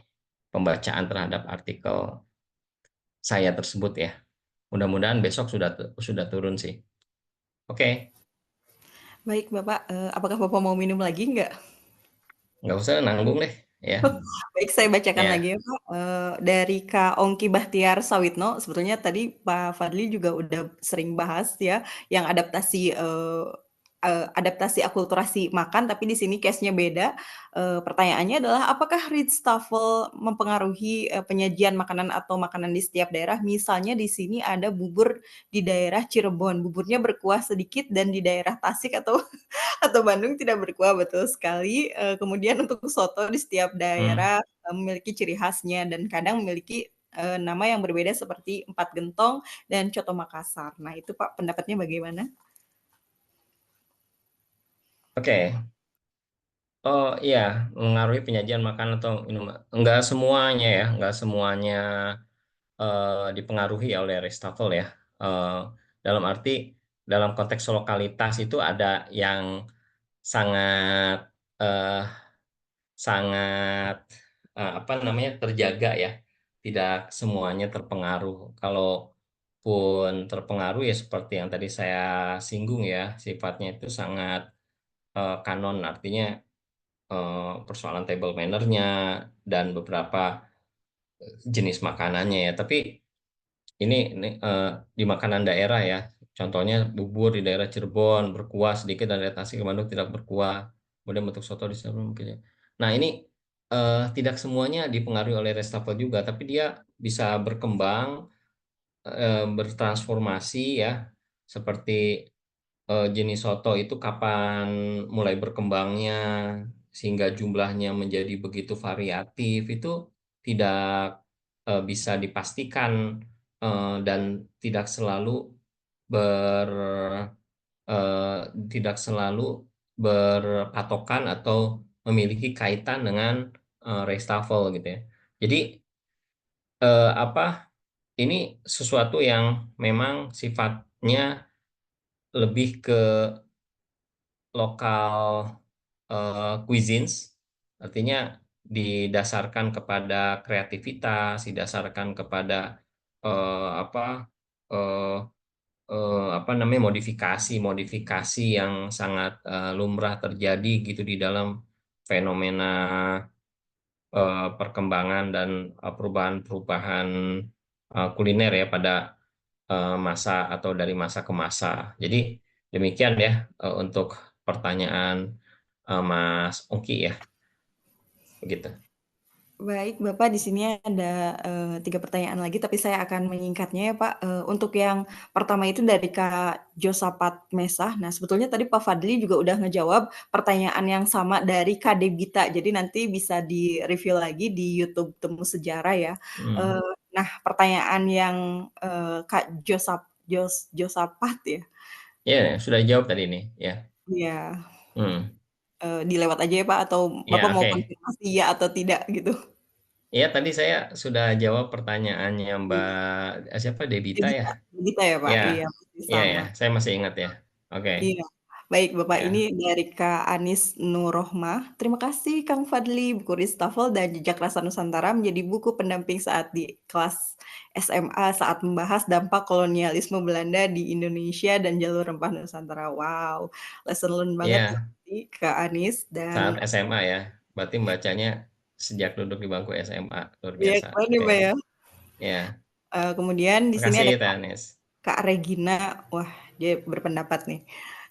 pembacaan terhadap artikel saya tersebut ya. Mudah-mudahan besok sudah turun sih. Oke. Baik Bapak, apakah Bapak mau minum lagi nggak? Nggak usah, nanggung deh ya. Baik, saya bacakan Ya. lagi ya Pak, dari Kak Ongki Bahtiar Sawitno. Sebetulnya tadi Pak Fadli juga udah sering bahas ya, yang adaptasi akulturasi makan, tapi di sini case-nya beda. Pertanyaannya adalah, apakah Ritstafel mempengaruhi penyajian makanan atau makanan di setiap daerah? Misalnya di sini ada bubur di daerah Cirebon, buburnya berkuah sedikit, dan di daerah Tasik atau Bandung tidak berkuah, betul sekali. Kemudian untuk soto di setiap daerah memiliki ciri khasnya dan kadang memiliki nama yang berbeda seperti Empat Gentong dan Coto Makassar. Nah, itu Pak, pendapatnya bagaimana? Oke. Oh iya, mengaruhi penyajian makanan atau minuman. Enggak semuanya ya, enggak semuanya dipengaruhi oleh Restafel ya. Dalam arti, dalam konteks lokalitas itu ada yang sangat eh, sangat apa namanya terjaga ya, tidak semuanya terpengaruh. Kalaupun terpengaruh ya seperti yang tadi saya singgung ya, sifatnya itu sangat kanon, artinya persoalan table manner-nya dan beberapa jenis makanannya ya. Tapi ini di makanan daerah ya. Contohnya bubur di daerah Cirebon berkuah sedikit dan daerah Tasik ke Bandung tidak berkuah. Kemudian bentuk soto di sana mungkin ya. Nah ini tidak semuanya dipengaruhi oleh Restafel juga, tapi dia bisa berkembang, bertransformasi ya. Seperti jenis soto itu kapan mulai berkembangnya sehingga jumlahnya menjadi begitu variatif itu tidak bisa dipastikan dan tidak selalu ber tidak selalu berpatokan atau memiliki kaitan dengan Restafel gitu ya. Jadi apa ini sesuatu yang memang sifatnya lebih ke lokal cuisines, artinya didasarkan kepada kreativitas, didasarkan kepada apa eh, apa namanya modifikasi yang sangat lumrah terjadi gitu di dalam fenomena perkembangan dan perubahan-perubahan kuliner ya pada masa atau dari masa ke masa. Jadi demikian ya untuk pertanyaan Mas Ongki ya, begitu. Baik, Bapak, di sini ada 3 pertanyaan lagi, tapi saya akan menyingkatnya ya, Pak. Untuk yang pertama itu dari Kak Josapat Mesah. Nah, sebetulnya tadi Pak Fadli juga udah ngejawab pertanyaan yang sama dari Kak Debita. Jadi nanti bisa di-review lagi di YouTube Temu Sejarah ya. Nah, pertanyaan yang Kak Josapat ya. Ya, sudah jawab tadi nih ya. Iya. Hmm. Dilewat aja ya Pak, atau Bapak Ya, mau oke. konfirmasi ya atau tidak gitu? Ya, tadi saya sudah jawab pertanyaannya Mbak siapa, Debita ya? Debita ya Pak? Ya, Iya, masih ya, ya, sama. saya masih ingat ya. Oke. Iya. Baik, Bapak, Ya, ini dari Kak Anis Nurrohmah. Terima kasih Kang Fadli, buku Ristafel dan Jejak Rasa Nusantara menjadi buku pendamping saat di kelas SMA saat membahas dampak kolonialisme Belanda di Indonesia dan jalur rempah Nusantara. Wow, lesson learn banget nih ya, Kak Anis saat dan SMA ya. Berarti membacanya sejak duduk di bangku SMA, luar ya biasa. keren nih Oke, Pak ya. ya, Kemudian di sini makasih ada Tanis. Kak Regina, wah dia berpendapat nih.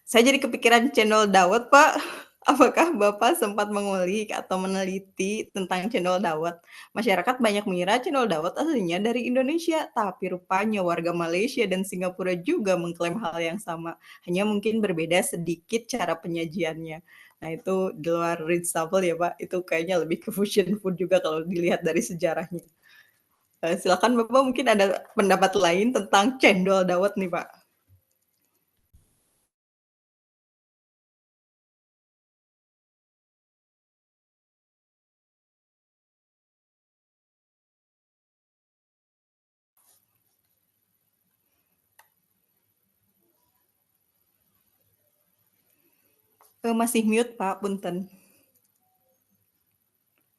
Saya jadi kepikiran cendol dawet, Pak. Apakah Bapak sempat mengulik atau meneliti tentang cendol dawet? Masyarakat banyak mengira cendol dawet aslinya dari Indonesia, tapi rupanya warga Malaysia dan Singapura juga mengklaim hal yang sama. Hanya mungkin berbeda sedikit cara penyajiannya. Nah itu di luar Ritz Tafel ya Pak, itu kayaknya lebih ke fusion food juga kalau dilihat dari sejarahnya. Silakan Bapak mungkin ada pendapat lain tentang cendol dawet nih Pak. Masih mute Pak, punten.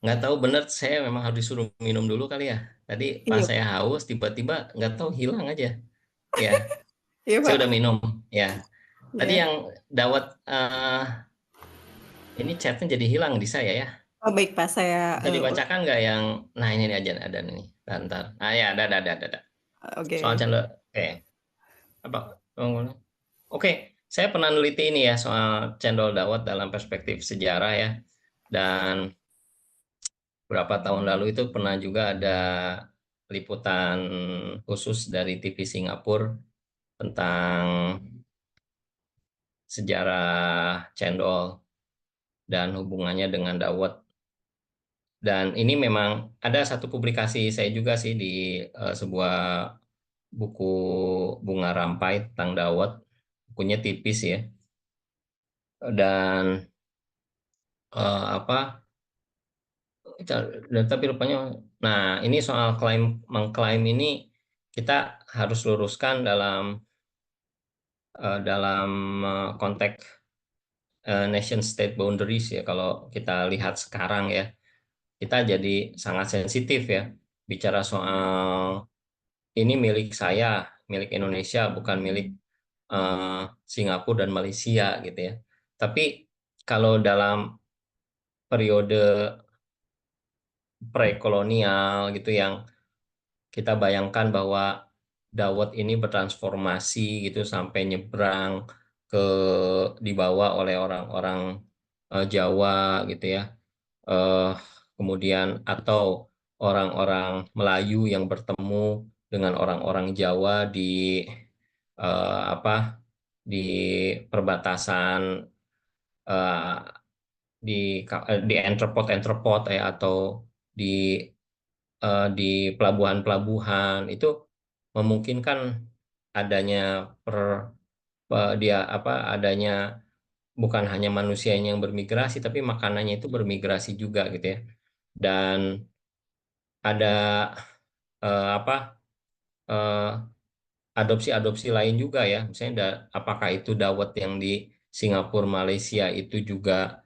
Nggak tahu bener, saya memang harus disuruh minum dulu kali ya. Tadi pas Iya saya haus, tiba-tiba nggak tahu hilang aja. Ya, iya saya Pak, udah minum. Ya, tadi iya. yang dawet ini chatnya jadi hilang di saya ya. Oh baik Pak, saya, Bisa dibacakan nggak yang, nah ini aja ada nih, bentar. Ah ya, ada. Soal oke. channel, oke. Apa? Oke, saya pernah neliti ini ya soal cendol dawet dalam perspektif sejarah ya. Dan beberapa tahun lalu itu pernah juga ada liputan khusus dari TV Singapura tentang sejarah cendol dan hubungannya dengan dawet. Dan ini memang ada satu publikasi saya juga sih di sebuah buku bunga rampai tentang dawet. Bukunya tipis ya. Dan apa? Dan tapi rupanya, nah ini soal mengklaim ini kita harus luruskan dalam konteks nation state boundaries ya. Kalau kita lihat sekarang ya, kita jadi sangat sensitif ya bicara soal ini milik saya, milik Indonesia, bukan milik Singapura dan Malaysia gitu ya. Tapi kalau dalam periode prekolonial gitu yang kita bayangkan bahwa dawet ini bertransformasi gitu sampai nyebrang ke dibawa oleh orang-orang Jawa gitu ya. Eh, Kemudian atau orang-orang Melayu yang bertemu dengan orang-orang Jawa di apa di perbatasan eh, di entrepot-entrepot ya atau di di pelabuhan-pelabuhan itu memungkinkan adanya dia apa adanya bukan hanya manusianya yang bermigrasi tapi makanannya itu bermigrasi juga gitu ya. Dan ada apa eh, adopsi-adopsi lain juga ya, misalnya apakah itu dawet yang di Singapura Malaysia itu juga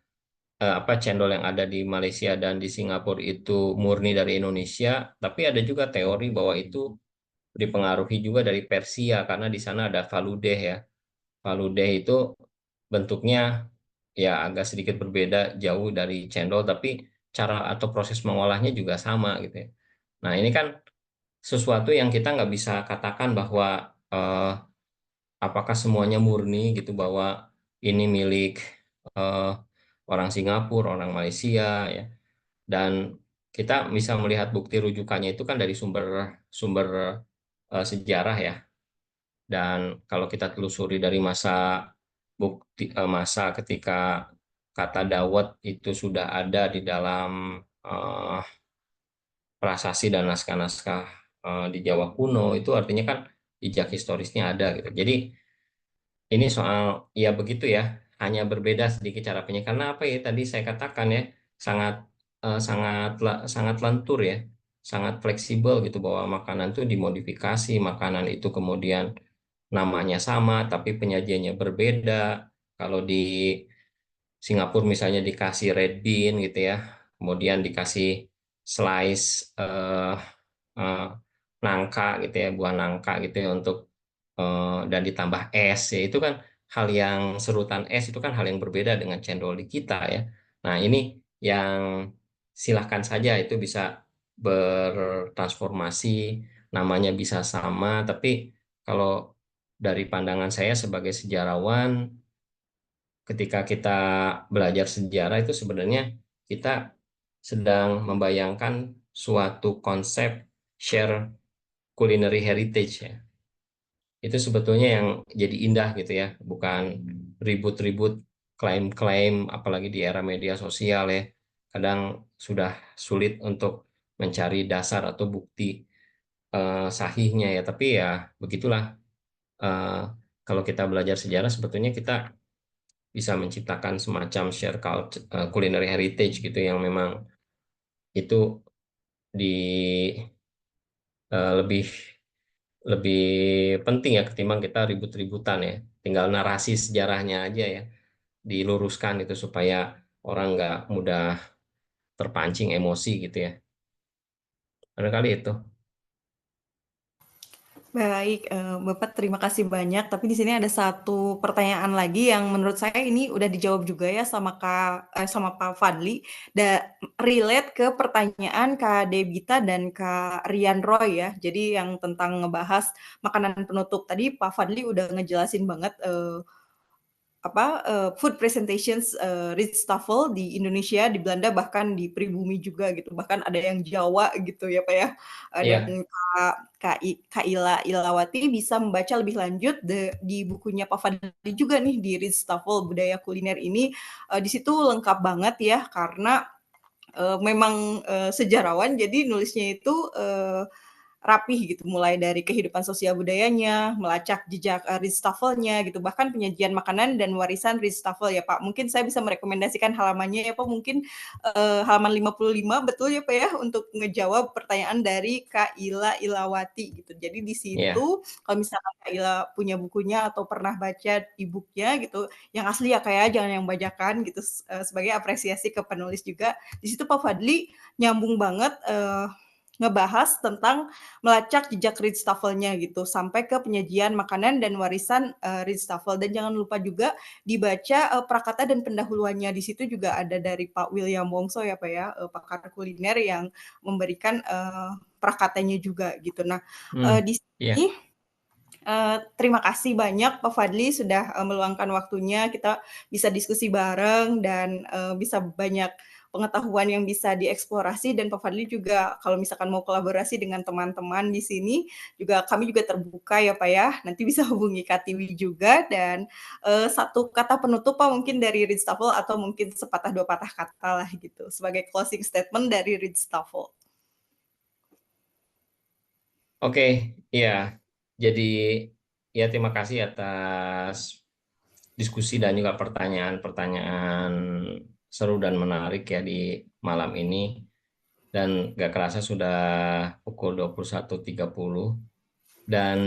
apa cendol yang ada di Malaysia dan di Singapura itu murni dari Indonesia, tapi ada juga teori bahwa itu dipengaruhi juga dari Persia karena di sana ada faludeh ya. Faludeh itu bentuknya ya agak sedikit berbeda jauh dari cendol, tapi cara atau proses mengolahnya juga sama gitu ya. Nah ini kan sesuatu yang kita nggak bisa katakan bahwa eh, apakah semuanya murni gitu bahwa ini milik eh, orang Singapura, orang Malaysia ya. Dan kita bisa melihat bukti rujukannya itu kan dari sumber sejarah ya. Dan kalau kita telusuri dari masa ketika kata dawet itu sudah ada di dalam eh, prasasti dan naskah-naskah di Jawa kuno, itu artinya kan jejak historisnya ada gitu. Jadi ini soal ya begitu ya, hanya berbeda sedikit cara penyajian. Karena apa ya tadi saya katakan ya, sangat sangat lentur ya, sangat fleksibel gitu bahwa makanan itu dimodifikasi, makanan itu kemudian namanya sama tapi penyajiannya berbeda Kalau di Singapura misalnya dikasih red bean gitu ya, kemudian dikasih slice eh, nangka gitu ya, buah nangka gitu ya untuk dan ditambah es ya, itu kan hal yang serutan es itu kan hal yang berbeda dengan cendol di kita ya. Nah, ini yang silahkan saja itu bisa bertransformasi, namanya bisa sama, tapi kalau dari pandangan saya sebagai sejarawan, ketika kita belajar sejarah itu sebenarnya kita sedang membayangkan suatu konsep share culinary heritage ya. Itu sebetulnya yang jadi indah gitu ya, bukan ribut-ribut klaim-klaim, apalagi di era media sosial ya. Kadang sudah sulit untuk mencari dasar atau bukti sahihnya ya, tapi ya begitulah. Eh, Kalau kita belajar sejarah sebetulnya kita bisa menciptakan semacam share culture, culinary heritage gitu yang memang itu di lebih lebih penting ya ketimbang kita ribut-ributan ya. Tinggal narasi sejarahnya aja ya diluruskan itu supaya orang nggak mudah terpancing emosi gitu ya. Barangkali itu. Baik, Bapak terima kasih banyak. Tapi di sini ada satu pertanyaan lagi yang menurut saya ini udah dijawab juga ya sama sama Pak Fadli. Relate ke pertanyaan Kak Debita dan Kak Rian Roy ya. Jadi yang tentang ngebahas makanan penutup tadi Pak Fadli udah ngejelasin banget food presentations Ritstafel di Indonesia, di Belanda, bahkan di pribumi juga gitu. Bahkan ada yang Jawa gitu ya Pak ya. Iya, Dan Kak Ila Ilawati bisa membaca lebih lanjut di bukunya Pak Fadli juga nih di Ritstafel Budaya Kuliner ini. Di situ lengkap banget ya karena memang sejarawan jadi nulisnya itu rapih gitu, mulai dari kehidupan sosial budayanya, melacak jejak Ritstafelnya gitu, bahkan penyajian makanan dan warisan Ritstafel ya Pak. Mungkin saya bisa merekomendasikan halamannya ya Pak, mungkin halaman 55 betul ya Pak ya, untuk ngejawab pertanyaan dari Kak Ila Ilawati gitu. Jadi di iya, situ kalau misalkan Kak Ila punya bukunya atau pernah baca e-booknya gitu, yang asli ya kayak jangan yang bajakan gitu, sebagai apresiasi ke penulis juga. Di situ Pak Fadli nyambung banget ngebahas tentang melacak jejak Ritstafelnya gitu sampai ke penyajian makanan dan warisan Ritstafel, dan jangan lupa juga dibaca prakata dan pendahuluannya. Di situ juga ada dari Pak William Wongso ya Pak ya, pakar kuliner yang memberikan prakatanya juga gitu. Nah, hmm, di iya. sini terima kasih banyak Pak Fadli sudah meluangkan waktunya, kita bisa diskusi bareng dan bisa banyak pengetahuan yang bisa dieksplorasi, dan Pak Fadli juga kalau misalkan mau kolaborasi dengan teman-teman di sini juga kami juga terbuka ya Pak ya. Nanti bisa hubungi Katiwi juga, dan satu kata penutup Pak mungkin dari Ritstafel atau mungkin sepatah dua patah kata lah gitu sebagai closing statement dari Ritstafel. Oke, iya. Jadi ya terima kasih atas diskusi dan juga pertanyaan-pertanyaan seru dan menarik ya di malam ini. Dan gak kerasa sudah pukul 21.30. Dan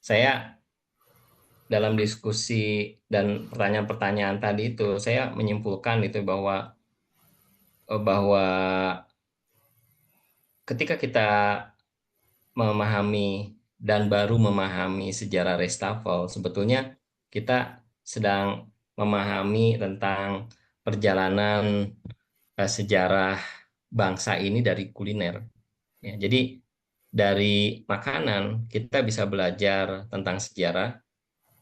saya dalam diskusi dan pertanyaan-pertanyaan tadi itu, saya menyimpulkan itu bahwa ketika kita memahami dan baru memahami sejarah Restafel, sebetulnya kita sedang memahami tentang perjalanan sejarah bangsa ini dari kuliner. Ya, jadi dari makanan kita bisa belajar tentang sejarah,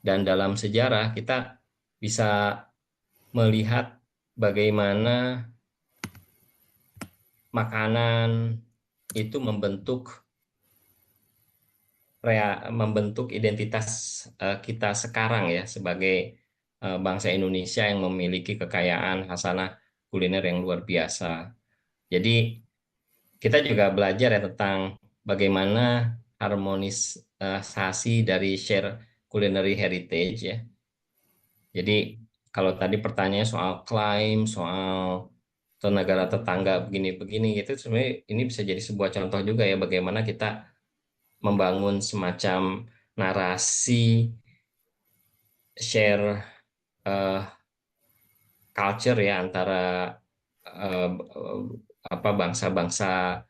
dan dalam sejarah kita bisa melihat bagaimana makanan itu membentuk identitas kita sekarang ya sebagai bangsa Indonesia yang memiliki kekayaan khasanah kuliner yang luar biasa. Jadi kita juga belajar ya tentang bagaimana harmonisasi dari share culinary heritage ya. Jadi kalau tadi pertanyaannya soal klaim, soal atau negara tetangga begini-begini itu sebenarnya ini bisa jadi sebuah contoh juga ya bagaimana kita membangun semacam narasi share culture ya antara bangsa-bangsa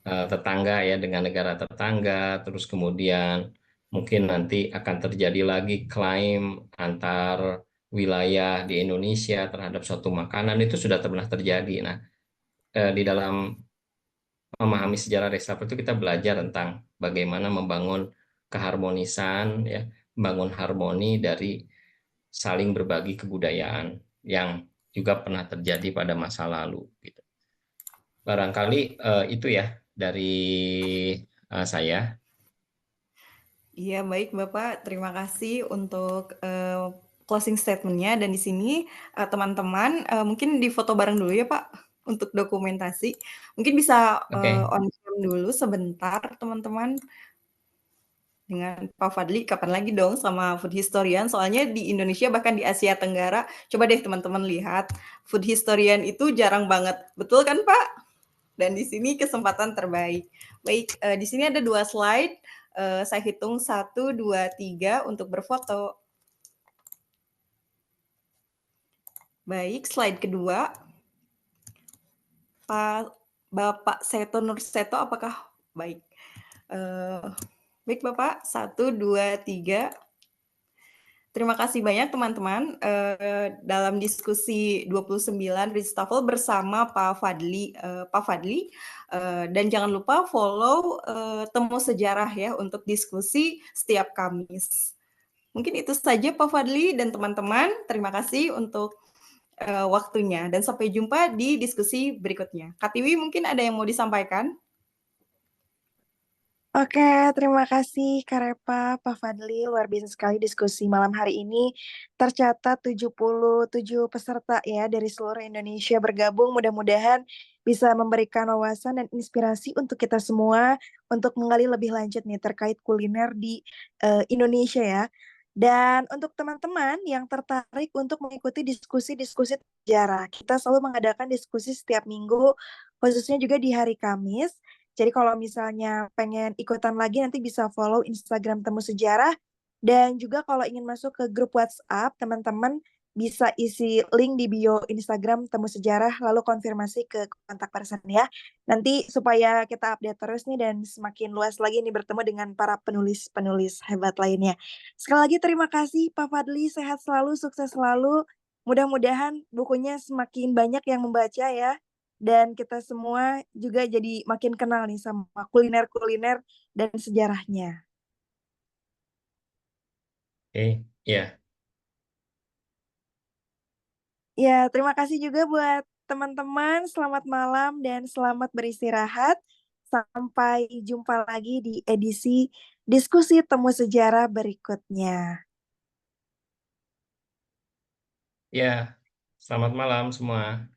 tetangga ya dengan negara tetangga, terus kemudian mungkin nanti akan terjadi lagi klaim antar wilayah di Indonesia terhadap suatu makanan itu sudah pernah terjadi. Nah, di dalam memahami sejarah reshuffle itu kita belajar tentang bagaimana membangun keharmonisan ya, membangun harmoni dari saling berbagi kebudayaan yang juga pernah terjadi pada masa lalu gitu. Barangkali itu ya dari saya. Iya, baik Bapak. Terima kasih untuk closing statement-nya. Dan di sini teman-teman mungkin difoto bareng dulu ya Pak untuk dokumentasi. Mungkin bisa Oke. on cam dulu sebentar teman-teman dengan Pak Fadli. Kapan lagi dong sama food historian? Soalnya di Indonesia bahkan di Asia Tenggara, coba deh teman-teman lihat food historian itu jarang banget. Betul kan Pak? Dan di sini kesempatan terbaik. Baik, di sini ada 2 slide. Saya hitung 1, 2, 3 untuk berfoto. Baik, slide kedua. Bapak Seto Nurseto, apakah baik? Baik Bapak, 1, 2, 3. Terima kasih banyak teman-teman dalam diskusi 29 Reshuffle bersama Pak Fadli. Dan jangan lupa follow Temu Sejarah ya untuk diskusi setiap Kamis. Mungkin itu saja Pak Fadli dan teman-teman. Terima kasih untuk waktunya dan sampai jumpa di diskusi berikutnya. Kak Tiwi mungkin ada yang mau disampaikan? Oke, terima kasih Kak Repa, Pak Fadli. Luar biasa sekali diskusi malam hari ini. Tercatat 77 peserta ya dari seluruh Indonesia bergabung. Mudah-mudahan bisa memberikan wawasan dan inspirasi untuk kita semua untuk menggali lebih lanjut nih terkait kuliner di Indonesia ya. Dan untuk teman-teman yang tertarik untuk mengikuti diskusi-diskusi sejarah, kita selalu mengadakan diskusi setiap minggu, khususnya juga di hari Kamis. Jadi kalau misalnya pengen ikutan lagi nanti bisa follow Instagram Temu Sejarah. Dan juga kalau ingin masuk ke grup WhatsApp, teman-teman bisa isi link di bio Instagram Temu Sejarah lalu konfirmasi ke kontak person ya. Nanti supaya kita update terus nih dan semakin luas lagi nih bertemu dengan para penulis-penulis hebat lainnya. Sekali lagi terima kasih Pak Fadli, sehat selalu, sukses selalu. Mudah-mudahan bukunya semakin banyak yang membaca ya. Dan kita semua juga jadi makin kenal nih sama kuliner-kuliner dan sejarahnya. Oke, ya. Ya, terima kasih juga buat teman-teman. Selamat malam dan selamat beristirahat. Sampai jumpa lagi di edisi diskusi Temu Sejarah berikutnya. Ya, selamat malam semua.